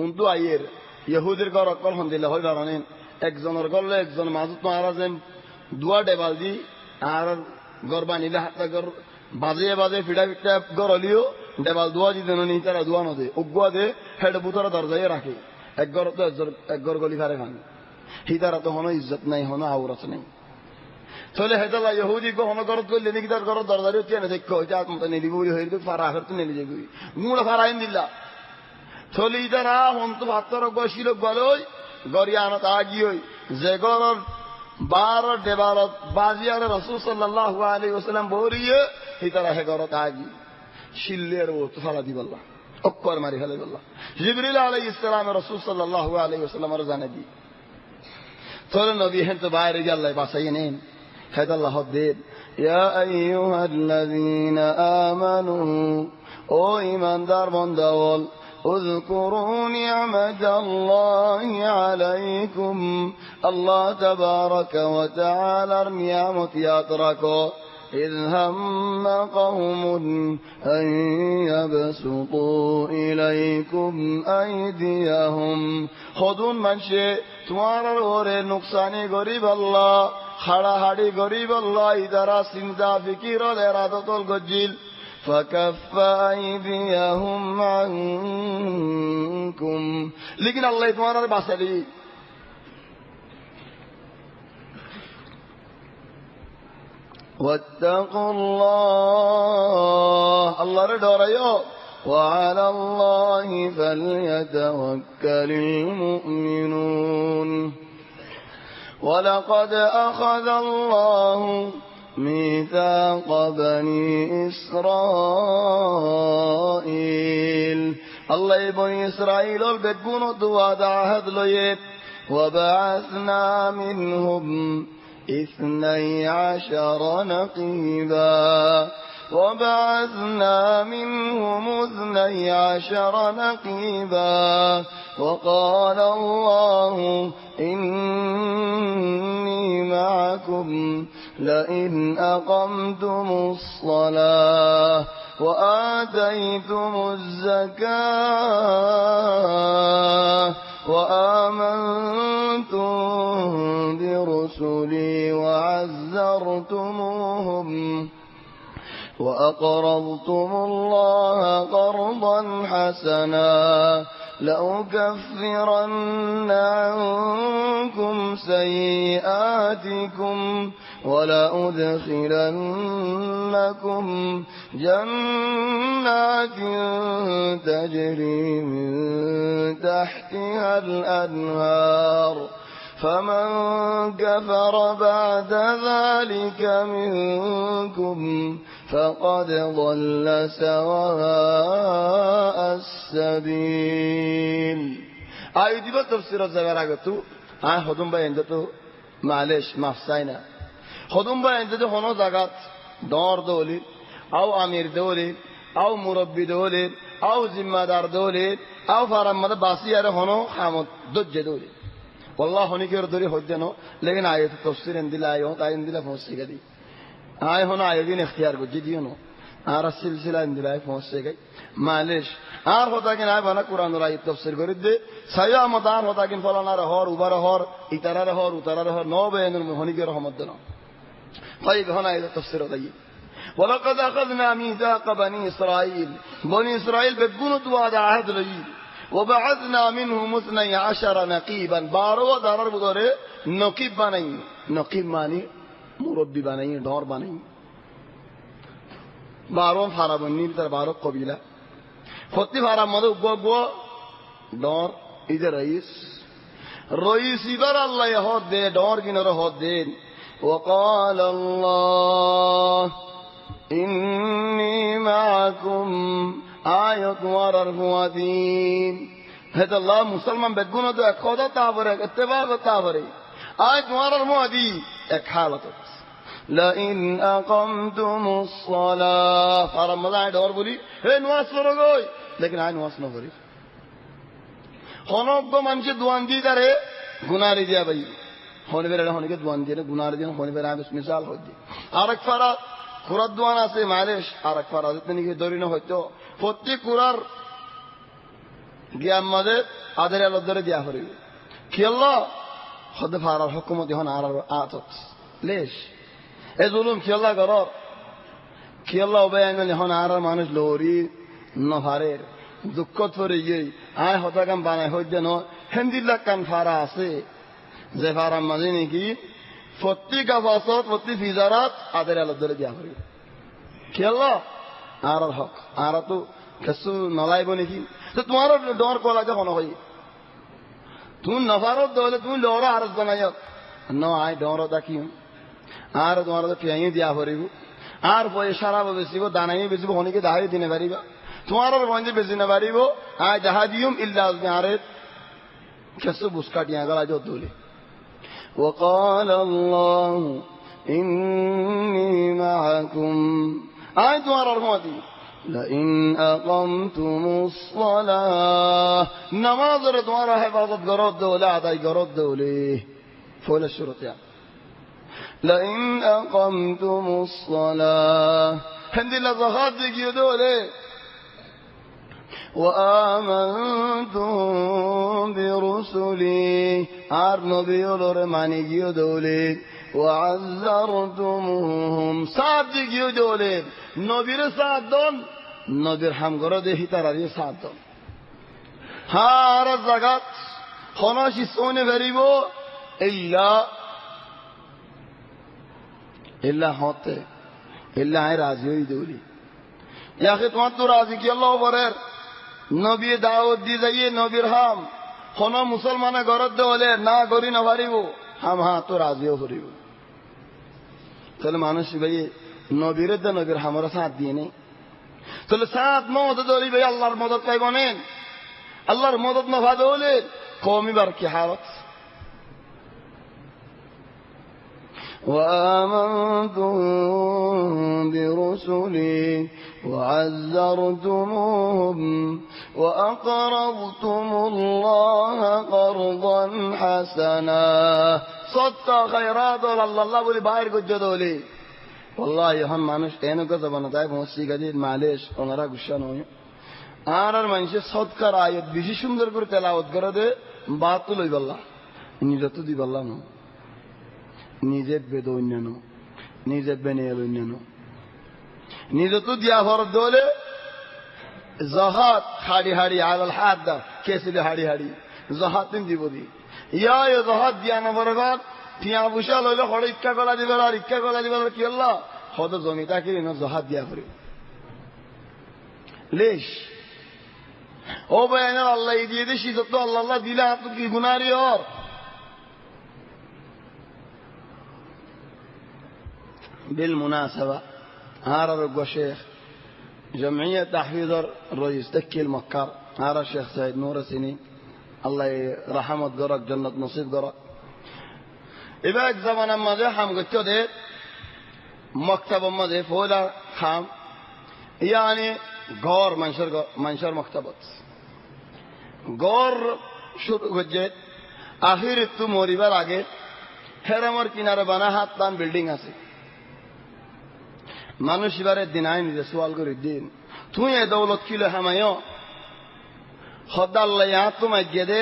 উন্তু আইয়ের ইহুদের ঘর অকল হন দিলে হয় জানেন একজনের গলে একজন মাজুত মহারাজেন দুয়া ডেবাল দি আর গরবা নিলে হাতটা গর বাজে বাজে ফিডা ফিটা গর হলিও ডেবাল দুয়া দি দেন নি তারা দুয়া নদে উগুয়া দে হেড বুতরা দরজায় রাখে এক ঘর তো এক ঘর গলি ফারে খান হিদারা তো হনো ইজ্জত নাই হনো আওরাত নাই চলে হেদালা ইহুদি কো হনো ঘর করলে নাকি তার ঘর দরজারে চেনে দেখো এটা মত নেলি বলি হইতো ফারা হরতে নেলি যাবি মুড়া ফারাইন দিল্লা চলে ইদারা হন তো ভাতর গশিল গলই গরিয়ানত আগি হই যে ঘর 12 ডেবালত বাজিয়ার রাসূল সাল্লাল্লাহু আলাইহি ওয়াসাল্লাম বরিয়ে হিতারা হে ঘর আগি শিল্লের ও তো ফালা দিবাল্লাহ অক্কর মারি ফেলে বললাম জিবরিল আলাইহিস সালাম রাসূল সাল্লাল্লাহু আলাইহি ওয়াসাল্লাম আর জানা দি তোর নবী হেন তো বাইরে গিয়ে আল্লাহ বাঁচাই নেন হেদ আল্লাহ দেন ইয়া আইয়ুহাল্লাযীনা আমানু ও ঈমানদার বান্দাওয়াল اذكروا نعمة الله عليكم الله تبارك وتعالى نعمت ياتركو إذ هم قوم أن يبسطوا إليكم أيديهم خذون من شيء تمہارا رورے نقصانی غریب اللہ خڑا ہڑی غریب اللہ ادارہ سمدہ فکر اور ارادت الگجیل فكف أيديهم عنكم منكم لیکن اللہ تمہارا باسلی واتقوا الله الله ردوريو وعلى الله فليتوكل المؤمنون ولقد أخذ الله ميثاق بني إسرائيل الله بني إسرائيل البدون دواد عهد ليت وبعثنا منهم 12 نقيبا وبعثنا منهم 12 نقيبا وقال الله إني معكم لئن أقمتم الصلاة وآتيتم الزكاة وآمنتم برسلي وعزرتموهم وأقرضتم الله قرضا حسنا لأكفرن عنكم سيئاتكم ولأدخلنكم جنات تجري من تحتها الأنهار فمن كفر بعد ذلك منكم فقد ضل سواء السبيل آية بس تفسير الزبراغتو خدم با اندتو معلش مفساينا خدم با اندتو هنو زغات دور دولي او امير دولي او مربي دولي او ذمہ دولي او فرمد باسيار هنو خامد دج دولي والله هني كير دوري حجنو لیکن آية تفسير اندلا آية تا اندلا فوسي گدي آئے ہونا آئے دین اختیار کو جدیو نو آرہ سلسلہ اندلائے پہنچے گئی معلش آر ہوتا کہ نائے بنا قرآن اور آیت تفسیر کرد دے سیاہ مدان ہوتا کہ فلانا رہور اوبا رہور اترا رہور اترا رہور نو بین ہونی کے رحمت دنا طيب هنا آیت تفسیر ہوتا ہے وَلَقَدْ أَخَذْنَا مِيثَاقَ بَنِي إِسْرَائِيل بني إسرائيل بتقولوا تواد عهد لي وبعثنا منهم 12 نقيبا بارو دارر بدورے نقیب بنائی نقیب مانی مربی بنائی ڈور بنائی بارو فارا بنی تر بارو قبیلہ خودتی فارا مدو گو ڈور ادھر رئیس ادھر اللہ یہود دے ڈور کی نر ہود دے وقال اللہ انی معکم آیت وررفواتین ہے اللہ مسلمان بگونو دو ایک خدا تابر ہے اتباق تابر ہے آیت وررفواتین ایک حالت لئن اقمتم الصلاة فرمضان دور بولی ہے نواز فرو گوئی لیکن آئی نواز نو بولی خونوک کو منشی دوان دی دارے گناہ ری دیا بھئی ہونے پر ہونے کے دوان دی گناہ ری دیا ہونے پر آئی بس مثال ہو دی آرک فرات kurad duana se معلش arak farazatni ki dorino hoyto fotti kurar giyamade adere alodore diya hori ki Allah khod farar hukumat hon arar atot lesh ezulum ki Allah garar ki Allah obayan hon arar manush lori nafarer dukkot fori ye ay hotagam banay hojjano hendilla kan fara ase ze fara mazini ki fotti gafasat fotti fizarat adere alodore diya hori ki Allah आरर हक आरा तो कसु नलाई बने की तो तुम्हारा door को लगा होना होई तुम नफारो दोले तुम लोरा आरस बनाया नो आई डोर होता क्यों आर तुम्हारा तो पियाई दिया हो रही हो आर वो इशारा वो बेसी वो दाना ही बेसी वो होने के दाही देने वाली बा तुम्हारा रोंजे बेसी न वाली वो आई जहाजियम इल्ला उसमें आरे कसु बुस्का दिया गला जो दोले وقال الله إني معكم آئی تمہارا رحمتی لئن اقمتم الصلاة نماز رہے تمہارا حفاظت گرود دولے آدائی گرود دولے فول الشروط يعني لئن اقمتم الصلاة ہندی لزخات دیکھئے دولے وآمنتم برسلی آر نبیولو رمانی گیو دولے وعزرتموهم سات دیگیو دولے نبیر سات دون نبیر ہم گرو دے ہی تراری سات دون har zagat khonashi sone veribo illa hote illa ay razi hoy doli ya akhi তোমার তো রাজি কি আল্লাহ বলের নবী দাওয়াত দি যাইয়ে নবীর হাম কোন মুসলমানে গরদ দেওয়ালে না গরি না পারিব হাম হা তো রাজিও করিব তাহলে মানুষ ভাই নবীর দে নবীর হামরা সাথ দিয়ে নেই তাহলে সাথ মদত দলি ভাই আল্লাহর মদত পাইব নেন আল্লাহর মদত না ভাদ হলে কওমি বার কি হালত وآمنتم برسلي وعزرتموهم وأقرضتم الله قرضا حسنا صدق خيرات الله بولي باهر كجو دولي والله يهان مانوش اينو كذا بنتاي موسي گدي معلش اونرا গুসা নয় আর মানুষে সদকার আয়াত বেশি সুন্দর করে তেলাওয়াত করে দে বাত লই আল্লাহ নিজে তো দিব আল্লাহ না নিজে বেদ অন্যান্য নিজে বেনিয়াল অন্যান্য নিজে তো দিয়া ভর দোলে জাহাত হাড়ি হাড়ি আলাল হাত দা কেসিলে হাড়ি হাড়ি জাহাতিন দিব দি ইয়া এ জাহাত দিয়া না বরবাদ টিয়া বুশা লইলে হড় ইক্কা গলা দিবে আর ইক্কা গলা দিবে কি আল্লাহ হদ জমিটা কি না জাহাত দিয়া করে লেশ ও বয়ান আল্লাহ দিয়ে দিছি তো আল্লাহ আল্লাহ দিলে আপনি কি গুনাহগারি আর بالمناسبة هذا الشيخ جمعية تحفيظ الرئيس تكي المكار هذا الشيخ سيد نور السني الله رحمه قرق جنة نصيب قرق إباك زمان أما ذي حام قلت ده مكتب أما ذي فولا خام يعني غور منشر مكتبات غور شو قجت آخر تو موری بار آگے হেরামর কিনারে বানা হাত টান বিল্ডিং আছে মানুষ এবারে দিনাই নিজে সওয়াল করে দিন তুই এ দৌলত কিলো হামায়ও খোদা আল্লাহ ইয়া তোমায় গেদে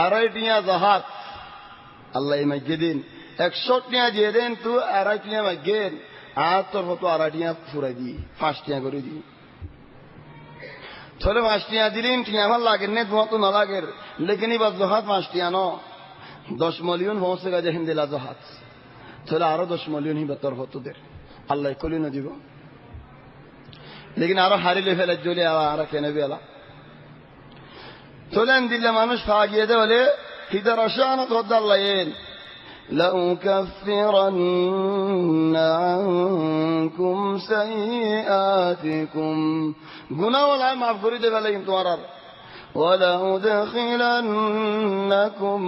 আড়াইটিয়া জাহাজ আল্লাহ মাইগে দিন 100 টিয়া দিয়ে দেন তুই আড়াইটিয়া মাইগেন আর তোর মতো আড়াইটিয়া ফুরাই দি 5 টিয়া করে দি থলে 5 টিয়া দিলেন টিয়া ভাল লাগে নে তোমার তো না লাগে লেকিন এবার জাহাজ 5 টিয়া ন 10 মিলিয়ন পৌঁছে গেছে হিন্দিলা জাহাজ তাহলে আরো 10 মিলিয়ন হি বেতর হতো দের আল্লাহ কলি না দিব লেকিন আরো হারিলে ফেলে জ্বলে আর কেনে বেলা তোলেন দিলে মানুষ ফাগিয়ে দে বলে হিদার আশান খোদা আল্লাহ এন لأكفرن عنكم سيئاتكم গুনাহ ওলা মাফ করে দেবে লেকিন তোমার ولأدخلنكم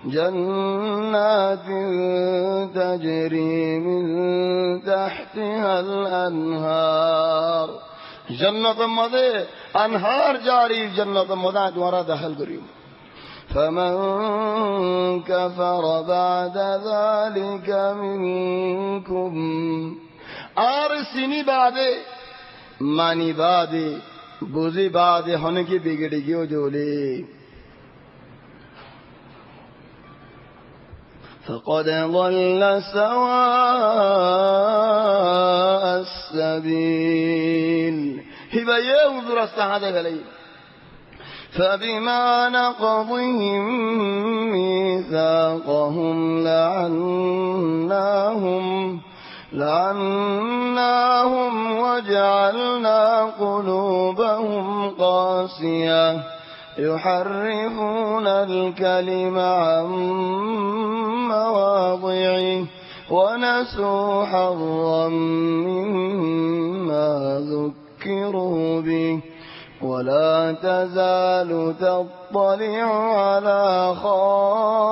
جنات تجري من تحتها الأنهار جنة مدى أنهار جاري جنة مدى دوارا دخل قريب فمن كفر بعد ذلك منكم آرسني بعد ماني بعد বুঝি বাদে হনে কি বিগড়ে গিয়েও জলে فقد ضل سواء السبيل هبايه درست هذا غلي فبما نقضهم ميثاقهم لعناهم وجعلنا قلوبهم قاسية يحرفون الكلم عن مواضعه ونسوا حظا مما ذكروا به ولا تزال تطلع على خائنة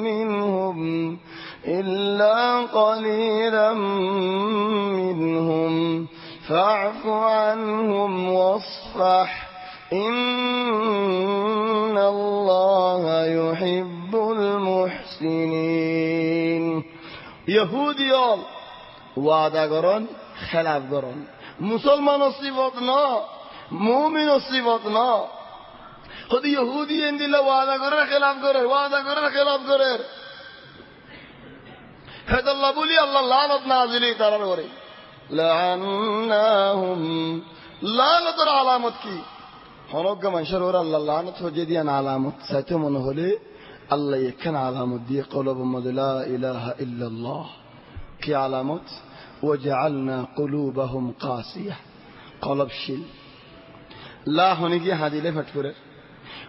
منهم إلا قليلا منهم فاعف عنهم واصفح إن الله يحب المحسنين يهوديان وعدا করন খেলাফ করন মুসলমান সিফত না মুমিন সিফত না যদি ইহুদি এন্দিলা ওয়াদা করে খেলাফ করে হেদাল্লাহ বলি আল্লাহ লানত নাজিলি তারার করে লাআন্নাহুম লানতের আলামত কি হনজ্ঞ মানুষের ওর আল্লাহ লানত হয়ে দিয়ান আলামত চাইতে মনে হলে আল্লাহ এখানে আলামত দিয়ে কলব মধ্যে লা ইলাহা ইল্লাল্লাহ কি আলামত ওয়াজআলনা কুলুবাহুম কাসিয়া কলবশীল লা হনে গিয়ে হাদিলে ফট করে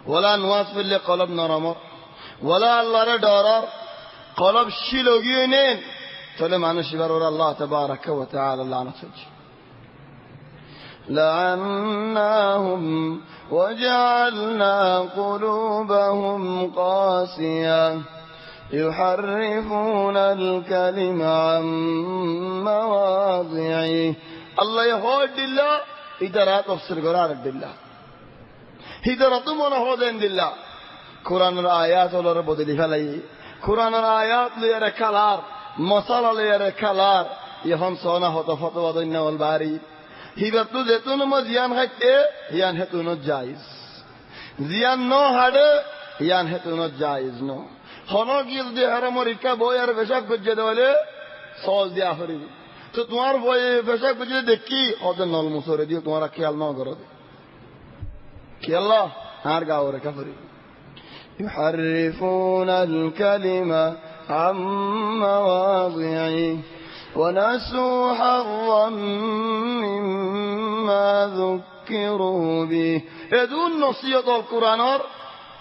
ওয়ালা নওয়াজ পড়লে কলব নরম ওয়ালা আল্লাহর ডরার কলবশীল গিয়ে নেন তাহলে মানুষ এবার ওর আল্লাহ তাবারাকা ওয়া তাআলা লানত হচ্ছে لعناهم وجعلنا قلوبهم قاسية يحرفون الكلم عن مواضعه الله يهود الله إدارات أفسر قرار الله إدارات من هودين الله قرآن الآيات ولا ربط لفلي قرآن الآيات ليرى كلار مصال ليرى كلار يهم صونا هطفت وضينا والباري হিবাতু যেতুন ম জিয়ান হাইতে ইয়ান হেতুন জায়েজ জিয়ান ন হাড়ে ইয়ান হেতুন জায়েজ ন হন গিল দে হারা মরিকা বই আর পেশাব গজ্জে দেওয়ালে সল দিয়া হরি তো তোমার বই পেশাব গজ্জে দেখি ওদের নল মুসরে দিও তোমার খেয়াল ন করো কি আল্লাহ আর গাও রেখা হরি يحرفون الكلمة عن مواضعه ونسوا حظا مما ذكروا به يدون نصية القرآن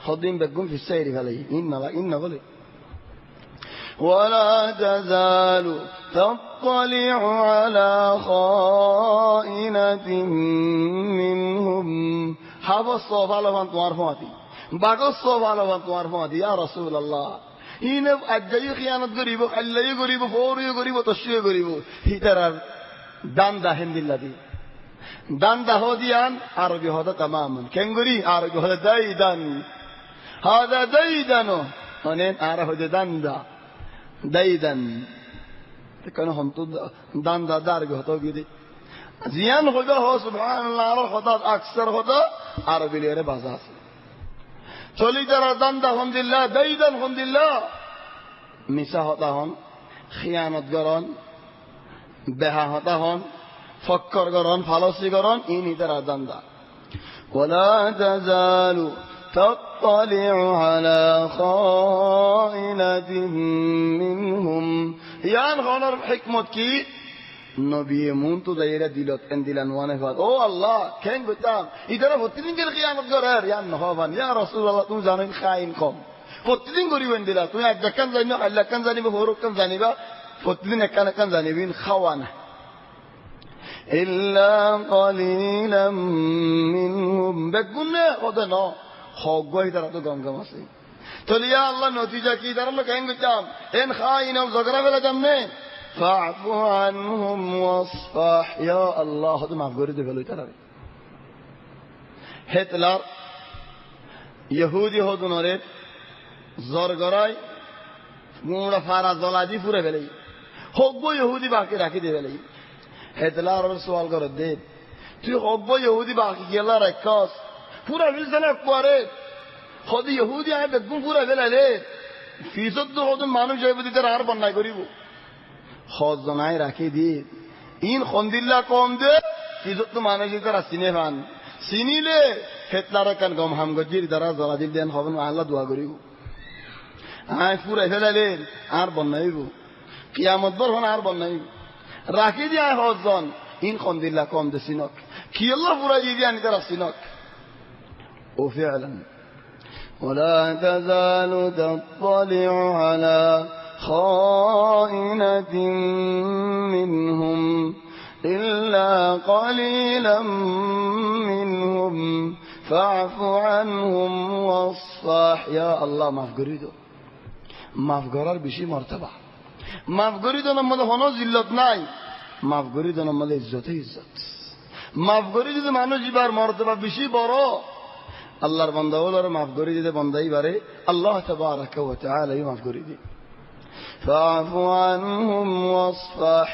خدين بقوم في السير عليه إن غلي ولا تزال تطلع على خائنة منهم حفظ الصوف على فانتوار فاتي باقو الصوف على فانتوار فاتي يا رسول الله ইনব আজ্জাই খিয়ানত করিব খাল্লাই করিব ফৌরিও করিব তশিও করিব হিতারার দান্দা হিন্দিল্লাদি দান্দা হদিয়ান আরবি হদা তামামন কেঙ্গুরি আরবি হদা দাইদান হাদা দাইদানো অনেন আর হদা দান্দা দাইদান কেন হন্তু দান্দা দারবি হতো গিদি জিয়ান হদা হ সুবহানাল্লাহ আর হদা আকসার হদা আরবি লেরে বাজা আছে চলি যারা দান্দা হন্দিল্লাহ দাইদান হন্দিল্লাহ মিশা হতা হন খিয়ানত গরন বেহা হতা হন ফক্কর গরন ফালসি গরন ইনি তারা দান্দা ওয়ালা তাজালু তাত্তালিউ আলা খাইনাতিন মিনহুম ইয়ান হনর হিকমত কি নবী মুনতু দাইরা দিলত এন্দিলান ওয়ানে ফাত ও আল্লাহ কেন গতাম ইদারা প্রতিদিন গেল কিয়ামত করার ইয়া নহবান ইয়া রাসূলুল্লাহ তুমি জানেন খাইন কম প্রতিদিন করিবেন দিলা তুমি একখান জানিবা আল্লাহ কান জানিবা হরকান জানিবা প্রতিদিন একখান জানিবেন খাওয়ানা ইল্লা কালিলাম মিনহুম বেগুনে ওদনো হগই তারা তো গঙ্গা আছে তাহলে ইয়া আল্লাহ নতিজা কি দাঁড়ালো কেন গতাম এন খাইন জগরা বেলা জামনে فاعف عنهم واصفح يا الله هذا ما غوري بلو ترى هتلر يهودي هودنره زرگراي موڑا فارا زلادي پورے بلئی হগবো ইহুদি বাকি রাখি দে বলেই হেতলার সওয়াল করে দে তুই হগবো ইহুদি বাকি গেলা রাখস পুরা বিজনে করে খদি ইহুদি আয় বেগুন পুরা বেলালে ফিসদ তো হদন মানুষ জয়বদি তার আর বন্যায় করিব খজনাই রাখি দি ইন খন্দিল্লা কম দে ফিসদ তো মানুষ তারা সিনে ফান সিনিলে হেতলার কান গম হাম গজির দ্বারা জলাদিল দেন হবন আল্লাহ দোয়া করিব আয় পুরা বেলালে আর বন্যাইব কিয়ামত বর হন আর বন্যাইব রাখি দি আয় হজন ইন খন্দিল্লা কম দে সিনক কি আল্লাহ পুরা দি আনি তারা সিনক ও ফিআলান ولا تزال تطلع على خائنة منهم إلا قليلا منهم فاعف عنهم واصفح يا الله মাফ করে দাও মাফ করার বেশি মর্তবা মাফ করে দাও আমাদের কোনো জিল্লত নাই মাফ করে দাও আমাদের ইজ্জতে ইজ্জত মাফ করে দিতে মানুষ ইবার মর্তবা বেশি বড় আল্লাহর বান্দা ওলার মাফ করে দিতে বান্দাই পারে আল্লাহ তাবারাকা ওয়া তাআলা মাফ করে দিই ফাআফু আনহুম ওয়াসফাহ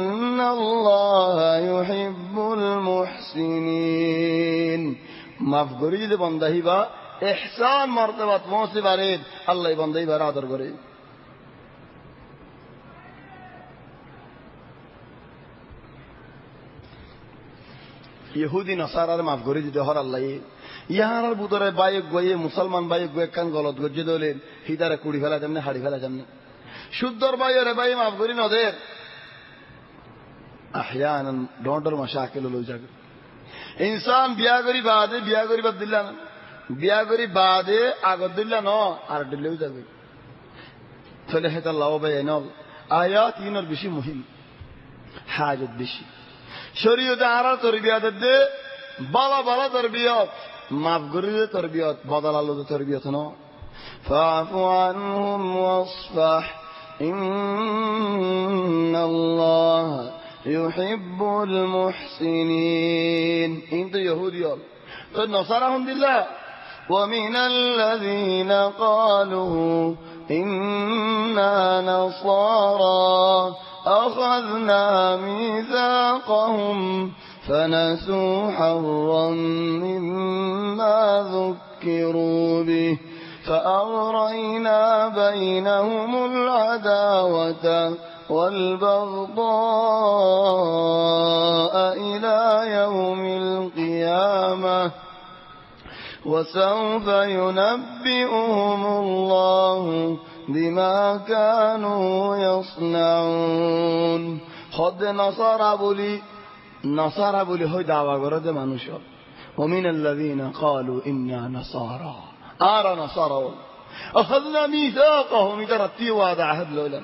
ইন্নাল্লাহা ইউহিব্বুল মুহসিনিন মাফ করে দিতে বান্দাই বা ইহসান মর্তবা পৌঁছে পারে আল্লাহ বান্দাই পারে আদর করে ইহুদি নসারার মাফ করে দিতে হর আল্লাহ ইয়ার বুতরে বাইক গয়ে মুসলমান বাইক গয়ে কান গলত গজ্জে দলেন হিতারে কুড়ি ফেলা তেমনি হাড়ি ফেলা তেমনি শুদ্ধর বাইরে বাই মাফ করি নদের আহয়ান ডন্ডর মশাকিল লই যাবে ইনসান বিয়া করি বাদ দিলা না বিয়া করি বাদে আগত দিলা ন আর দিলেও যাবে তাহলে হেতা লাভ ভাই নল আয়াত ইনর বেশি মুহিম হাজত বেশি শরীয়তে আর তরবিয়ত দে বালা বালা তরবিয়ত মাফ করে দে তরবিয়ত বদলালো দে তরবিয়ত ন ফাফু আনহুম ওয়াসফাহ ইন্নাল্লাহ ইউহিব্বুল মুহসিনিন ইনতো ইহুদিয়ল তো নসারা হুম দিলা ومن الذين قالوا إنا نصارى أخذنا ميثاقهم فنسوا حظا مما ذكروا به فأغرينا بينهم العداوة والبغضاء إلى يوم القيامة وسوف ينبئهم الله بما كانوا يصنعون خد نصارى بولي هوي دعوة قرد منوشا ومن الذين قالوا إنا نصارى نصارى أخذنا ميثاقهم إذا رتي وعد عهد لولا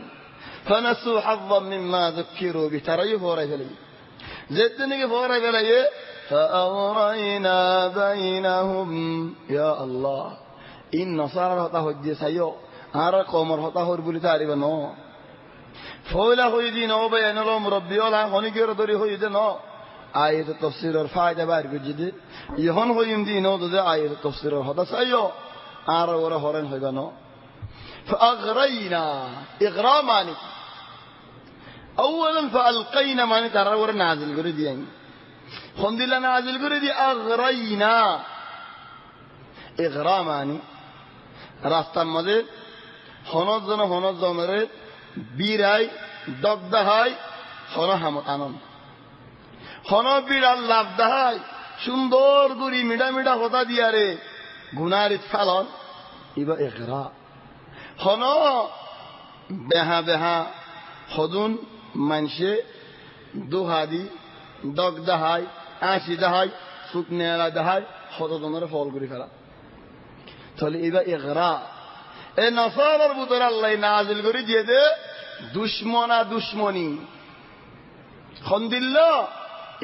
فنسوا حظا مما ذكروا به ترى فورا فلي زدني فورا فلي فأغرينا بينهم يا الله إن نصارى هتا هجي سيو آرا قومر هتا هور بولي تاريبا نو فولا هو يدي نو بيان لهم ربي ولا هوني كير دوري هو يدي نو آية التفسير الفائدة بارك جدي يهون هو يمدي نو ده آية التفسير هتا سيو آرا ورا هورن هيبا نو فأغرينا إغرام ماني أولا فألقينا ماني ترى ورا نازل قردي يعني خند الله نازل قردي أغرينا إغرام ماني راستان مده هنوز زنره بيراي دقدهاي هنو همت آنان هنو بيرال لابدهاي সুন্দর করে মিডা মিডা হতা দিয়ারে গুনারিত ফালন ইবা ইগরা হন বেহা বেহা হদুন মানসে দুহাদি দগ দাহাই আশি দাহাই শুকনেলা দাহাই হতজনের ফল করে ফেলা তাহলে ইবা ইগরা এ নসারার ভিতরে আল্লাহ নাজিল করে দিয়ে দে দুশ্মনী খন্দিল্লা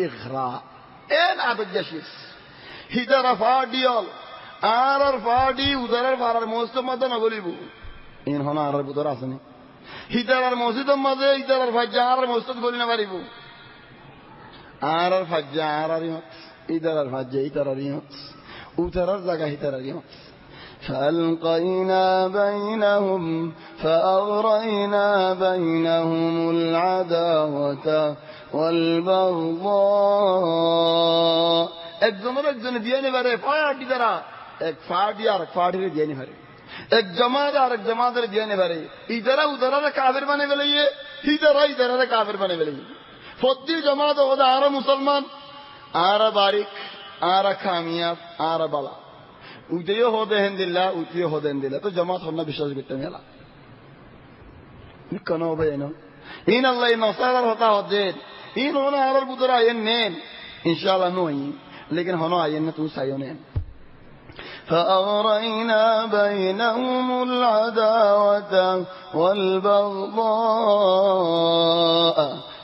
ইগরা এন আবজাশিস হিদারা ফাডিয়াল আর ফাডি উদারার ফারার মসজিদ মধ্যে না বলিব ইন হন আর ভিতরে আসেনি হিদারার মসজিদের মাঝে হিদারার ফাজ্জা আর মসজিদ বলি না পারিব আর ফাজ্জা আর ইদারার ফাজ্জা ইদারার উতারার জায়গা হিদারার فألقينا بينهم فأغرينا بينهم العداوة والبغضاء একজনের দিয়ানে পারে ফাটি দ্বারা এক ফাটি আর ফাটির দিয়ানে পারে এক জামাত আর এক জামাতের দিয়ানে পারে ইদারা উদারা কাফের বানে ফেলাইয়ে ইদারা কাফের বানে ফেলাইয়ে প্রতি জামাত ওদা আর মুসলমান আর বারিক আর কামিয়াব আর বালা উইতেও হদে হেন্দিল্লা উইতেও হদে হেন্দিল্লা তো জামাত হন্না বিশ্বাস করতে মেলা কেন হবে এনো ইন আল্লাহ নসারার হতা হদে ইন হন আর বুতরা আয়েন নেন ইনশাআল্লাহ নই লেকিন হন আয়েন না তুই সাইও নেন فأغرينا بينهم العداوة والبغضاء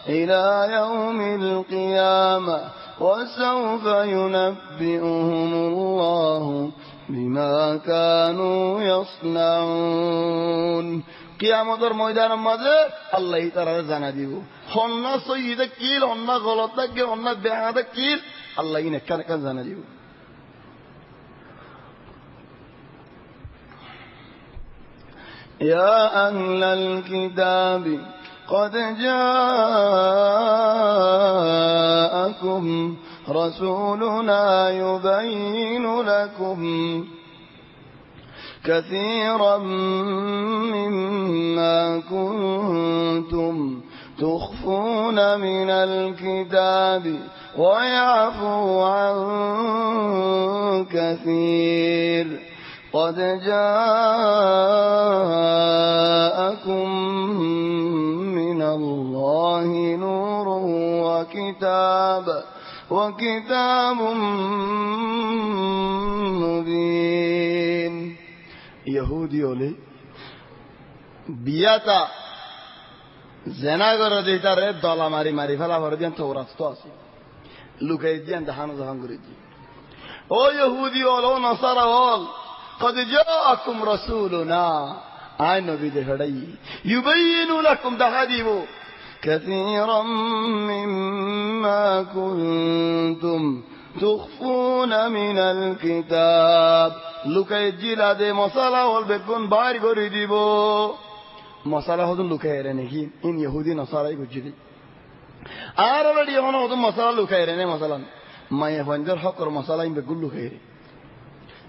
إلى يوم القيامة وسوف ينبئهم الله بما كانوا يصنعون কিয়ামতের ময়দানের মাঝে আল্লাহ তাআলা জানা দিব হন্না সহিদে কিল হন্না গলত থাকে হন্না বেহাদে কিল আল্লাহ ইনে কান জানা দিব يا أهل الكتاب قد جاءكم رسولنا يبين لكم كثيرا مما كنتم تخفون من الكتاب ويعفو عن كثير قد جاءكم من الله نور وكتاب مبين يهودي ولي بياتا زناغر دیتا ره دالا ماری فلا وردیان تورات تو اسی لوکای دیان دهانو زهان گریدی او یهودی اولو نصارا اول قد جاءكم رسولنا آئے نبی دے فڑائی یبین لکم دہادیو كثيرا مما كنتم تخفون من الكتاب لوكاي جيلا دي مصالح والبكون بار غوري ديبو مصالح هدون لوكاي رنكي ان يهودي نصارى يجدي آرالدي هنا هدون مصالح لوكاي رنه مثلا ما يفنجر حق مصالح ان بكل لوكاي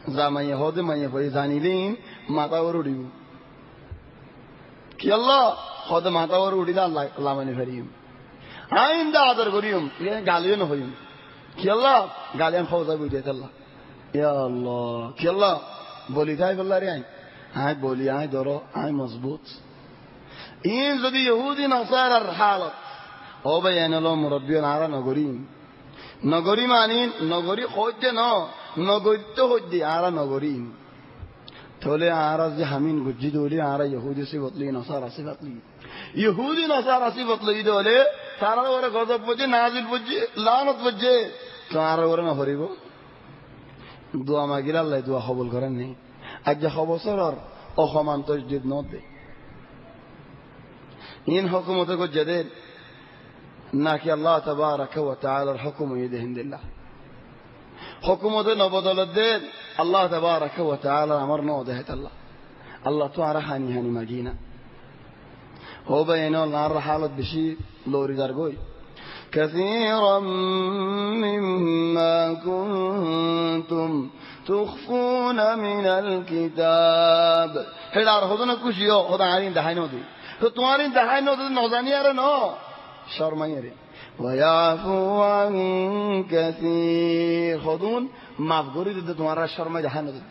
زمان يهود ما يفوي زانيلين ما تاورو ديبو كي الله خود ما تاورو ديدا الله من فريم عين دا عذر غريم غاليون هويم كي الله غاليان خوزا بيدت الله يا الله كي الله بولي تاي بالله ريان هاي بولي هاي دورو هاي مظبوط این زدی یهودی نصارى الحالة او بیان الله مربیان عرا نگوری معنی نگوری خود نا نگوری تو خودی عرا نگوریم تولی عرا زی همین گجی دولی عرا یهودی صفت لی نصارى صفت لی یهودی نصارى صفت لی دولی تارا ورا غضب بجه نازل بجه لعنت بجه تو عرا ورا نفری بو دعا مگیر الله دعا قبول کرن نہیں اگه خواب سرار اخوام تجدید نوت دے این حکومت کو جدید نہ کہ اللہ تبارک و تعالی الحکم یدہند اللہ حکومت نبدلت دے اللہ تبارک و تعالی امر نو دہت اللہ تو رحانی ہنی مدینہ هو بينه النار حالة بشي لوري درجوي كثيرا مما كنتم تخفون من الكتاب هذا هذونا كوشيو هذا عارين دهينو دي تو تمارين دهينو دي نوزاني أره نو شرم يري ويعفو عن كثير خذون مفقوري دي تمارا شرم دهينو دي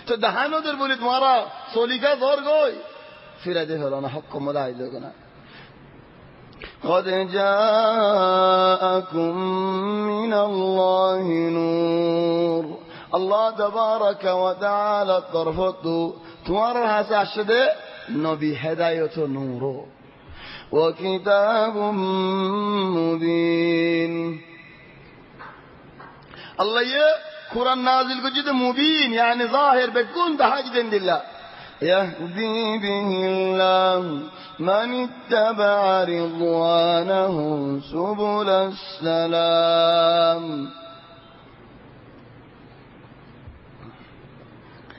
تو دهينو دي بولي تمارا سوليكا دور گوي فیرده فلان حکم مدعی لگنا قد جاءكم من الله نور الله تبارك وتعالى طرفته تمارها سعشده نبي هداية نور وكتاب مبين الله قرآن نازل كجد مبين يعني ظاهر بكون تحاجد الله يهدي به الله من اتبع رضوانه سبل السلام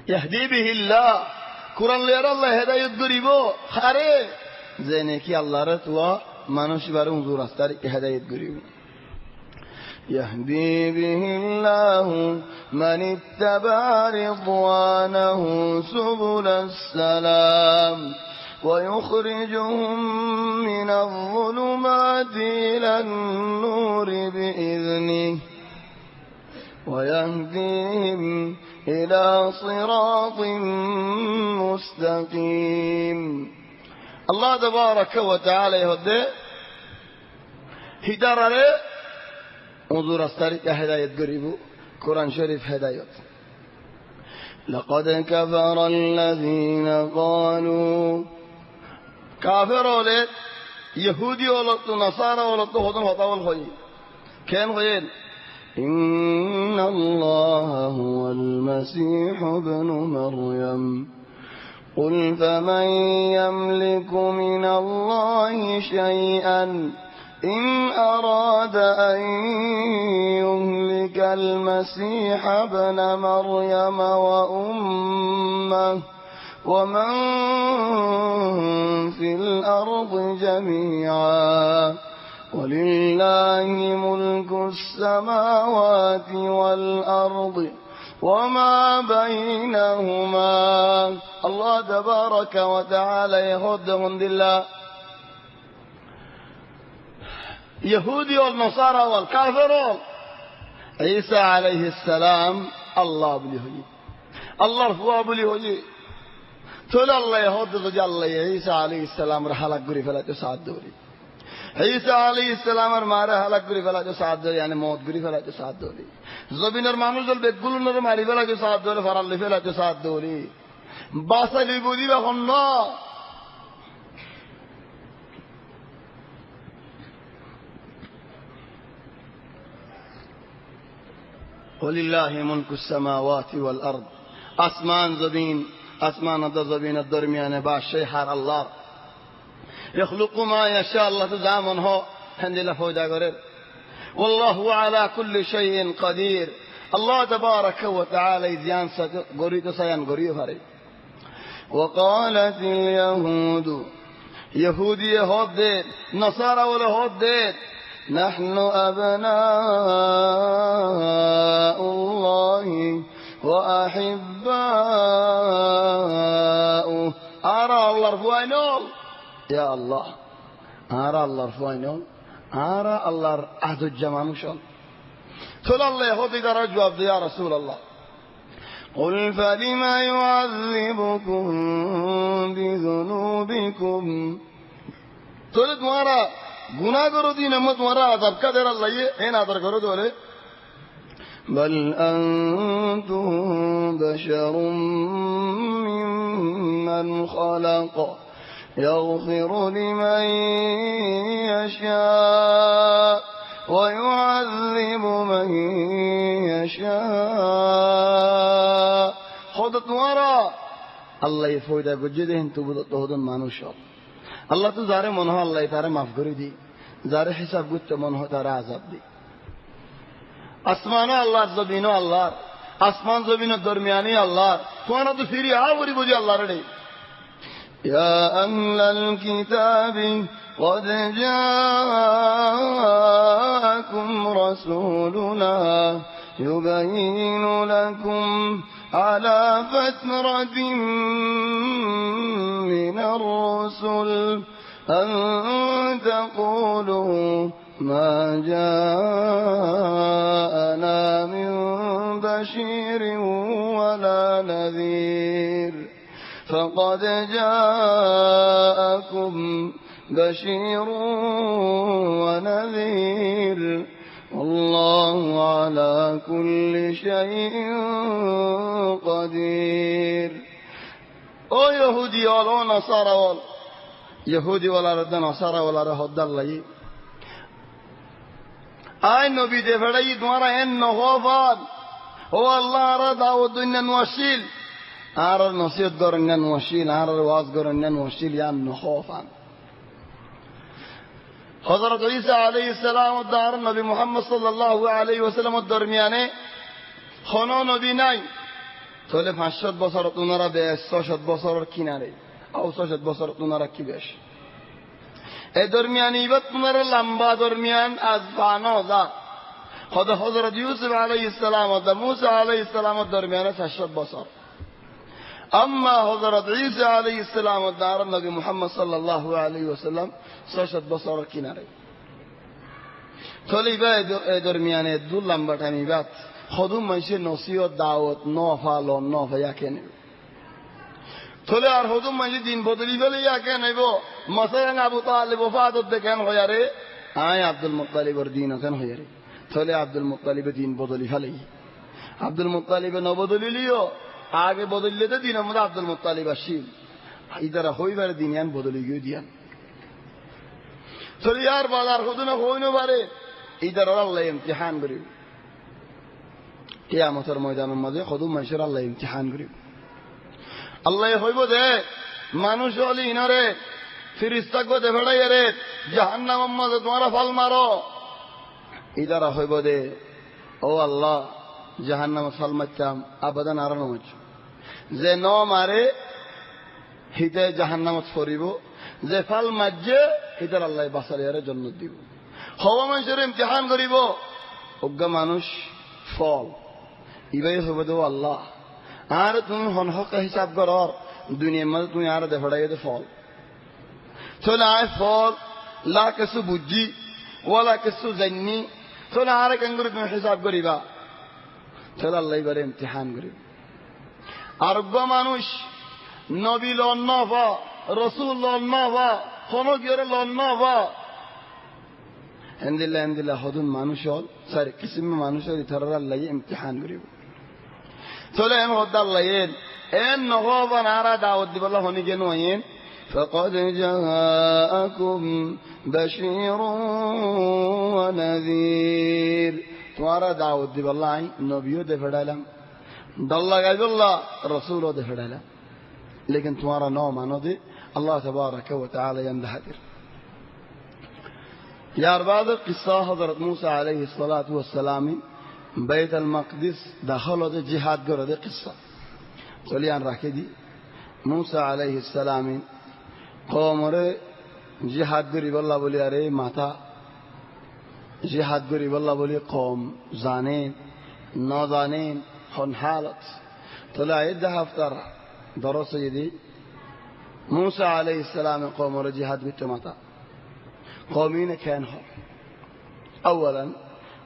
يهدي به الله قرآن لير الله هداية قريبو خاري زينكي الله رتوا منوش برون زور استار هداية قريبو يهدي به الله من اتبع رضوانه سبل السلام ويخرجهم من الظلمات إلى النور بإذنه ويهديهم إلى صراط مستقيم الله تبارك وتعالى يهدي هدار عليه انظر استرك هداية قريبو قرآن شريف هداية لقد كفر الذين قالوا كافر ولد يهودي ولد نصارى ولد هدن هطاول خوي كان غير إن الله هو المسيح ابن مريم قل فمن يملك من الله شيئا إن أراد أن يهلك المسيح ابن مريم وأمه ومن في الأرض جميعا ولله ملك السماوات والأرض وما بينهما الله تبارك وتعالى يهدهم لله يهودي والنصارى والكافر عيسى عليه السلام الله بليه الله رفوه بليه تولى الله يهود رجال الله عيسى عليه السلام رحلق قري فلا تسعد دوري عيسى عليه السلام مارا حلق قري فلا تسعد دوري يعني موت قري فلا تسعد دوري زبين المانوس دل بيقولون نر ماري فلا تسعد دوري فرال فلا تسعد دوري باسا ليبودي بخنا ولله ملك السماوات والأرض أسمان زبين أسمان الزبين الدرميان باشي حار الله يخلق ما يشاء الله تزامن هو هند الله فودا غرير والله على كل شيء قدير الله تبارك وتعالى إذيان غريت سيان غريو فري وقالت اليهود يهودي يهود ديت نصارى ولا هود ديت نحن أبناء الله وأحباؤه أرى الله رفوانول يا الله أرى الله رفوانول أرى الله أهد الجمع شال تقول الله يهود إذا رجوا يا رسول الله قل فلما يعذبكم بذنوبكم تقول تمہارا گناہ کرو دی نعمت تمہارا عذاب کا دے اللہ یہ این آدر کرو دولے بل أنتم بشر ممن خلق يغفر لمن يشاء ويعذب من يشاء خود تمہارا اللہ یہ فویدہ گجدے ہیں تو بدت ہودن مانوشا اللہ تو زارے منہ اللہ تارے معاف کری دی زارے حساب گت منہ تارے عذاب دی اسمانو اللہ زبینو اللہ اسمان زبینو درمیانی اللہ تمہارا تو فیری آوری بجے اللہ رڑے يا أهل الكتاب قد جاءكم رسولنا يبين لكم على فترة من الرسل أن تقولوا ما جاءنا من بشير ولا نذير فقد جاءكم بشير ونذير والله على كل شيء قدير او يهودي ولا نصارى ولا يهودي ولا رد نصارى ولا رد الله آئے نبی دے بڑائی تمہارا این نخوفان هو الله رد الدنيا نوشيل آرر نصیحت گرنن وشیل آرر واز گرنن وشیل یا نخوفان حضرت عیسی علیہ السلام دار نبی محمد صلی اللہ علیہ وسلم درمیانه خانه نبی নাই তাহলে 500 বছর তোমরা বেশ 600 বছরের কিনারে আর 600 বছর তোমরা কি বেশ এই দরমিয়ানে ইবাদত তোমরা লম্বা দরমিয়ান আজ বানো যা হযরত ইউসুফ আলাইহিস সালাম ও মুসা আলাইহিস সালাম দরমিয়ানে 600 বছর أما حضرت عيسى عليه السلام ودار النبي محمد صلى الله عليه وسلم 600 বছর কিনারে চলি বা দরমিয়ানে দু লম্বা টাইম ইবাদত খদুম মাইসে নসিহত দাওয়াত নফাল নফয়া কেন চলে আর খদুম মাইসে দিন বদলি ফেলে ইয়াকে নেব মাসালান আবু তালিব ওফাত দেখেন হয়ারে আয় আব্দুল মুত্তালিবর দিন কেন হয়ারে চলে আব্দুল মুত্তালিবের দিন বদলি ফেলে আব্দুল মুত্তালিব নবদলিলিও আগে বদললে তো দিন আমরা আব্দুল মুত্তালিব আসিল ইদারা হইবার দিন ইয়ান বদলি গিয়ে দিয়ান চলে আর বাজার হুদুনা হইনো পারে ইদার আল্লাহ ইমতিহান করি কিয়ামতের ময়দানের মাঝে খদুম মাইশের আল্লাহ ইমতিহান করি আল্লাহ হইব দে মানুষ হলি ইনারে ফিরিস্তাক দে ভেড়াই রে জাহান্নামের মাঝে তোমরা ফল মারো ইদারা হইব দে ও আল্লাহ জাহান্নামে ফল মারতাম আবাদান আর নমচ যে ন মারে হিতে জাহান্নামত ফরিব যে ফল মারছে হিতার আল্লাহ বাসারিয়ারে জন্নত দিব হওয়া মানুষের ইমতিহান করিব অজ্ঞা মানুষ ফল ইবাই হইব দে আল্লাহ আর তুমি হনহক হিসাব কর দুনিয়ার মধ্যে তুমি আর দেখাই ফল চলে আয় ফল লা কিছু বুঝি ওয়ালা কিছু জানি চলে আরে কেঙ্গুরি তুমি হিসাব করিবা চলে আল্লাহ এবারে ইমতিহান করিব আরোগ্য মানুষ নবী লন বা রসুল লন বা কোনো গিয়ে লন বা হেন্দিল্লা হদুন মানুষ হল সরি কিসিম মানুষ হল ইথার আল্লাহ ইমতিহান করিব চলে এম হদ আল্লাহ এন নহবা নারা দাওয়াত দিবাল্লাহ হনি কেন আইন فقد جاءكم بشير ونذير تمہارا دعوت دی والله نبیوں دے پڑھالم دلہ گئی اللہ رسولوں دے پڑھالم لیکن تمہارا نو مانو دے اللہ تبارک و تعالی يندهدر یار بعد قصہ حضرت موسیٰ علیہ الصلاة والسلام بیت المقدس داخلو دے جہاد کرو دے قصہ چلیان رکھے دی موسیٰ علیہ السلام قومরে জিহাদ করি বল্লা বলি আরে মাথা জিহাদ করি বল্লা বলি কম জানেন না জানেন হন হালত তাহলে আইদ হাফতার দরস যদি موسى عليه السلام قومরে জিহাদ করতে মাথা قومين كان هو اولا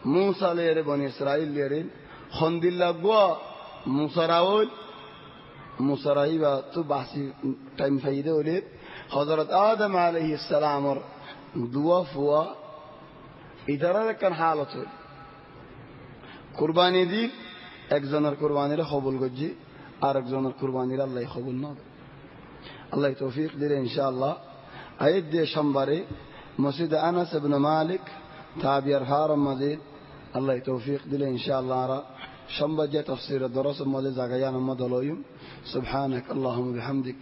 موسى لير بني اسرائيل لير خندilla গো موسى راول موسى رايبا তো বাসি টাইম ফাইদে হলে حضرت آدم عليه السلام دعا فوا إدارة كان حالته قرباني دي একজনের কুরবানির কবুল গজি আর একজনের কুরবানির আল্লাহ কবুল না আল্লাহ তৌফিক দিলে ইনশাআল্লাহ আয়াত দিয়ে সোমবারে মসজিদ আনাস ইবনে মালিক তাবিয়ার হারাম মসজিদ আল্লাহ তৌফিক দিলে ইনশাআল্লাহ আর সোমবার যে তাফসীর দরস মধ্যে জায়গায়ান মদলয়ুম সুবহানাক আল্লাহুম্মা বিহামদিক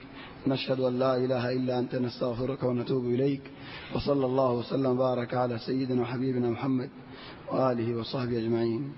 نشهد أن لا إله إلا أنت نستغفرك ونتوب إليك وصلى الله وسلم وبارك على سيدنا وحبيبنا محمد وآله وصحبه أجمعين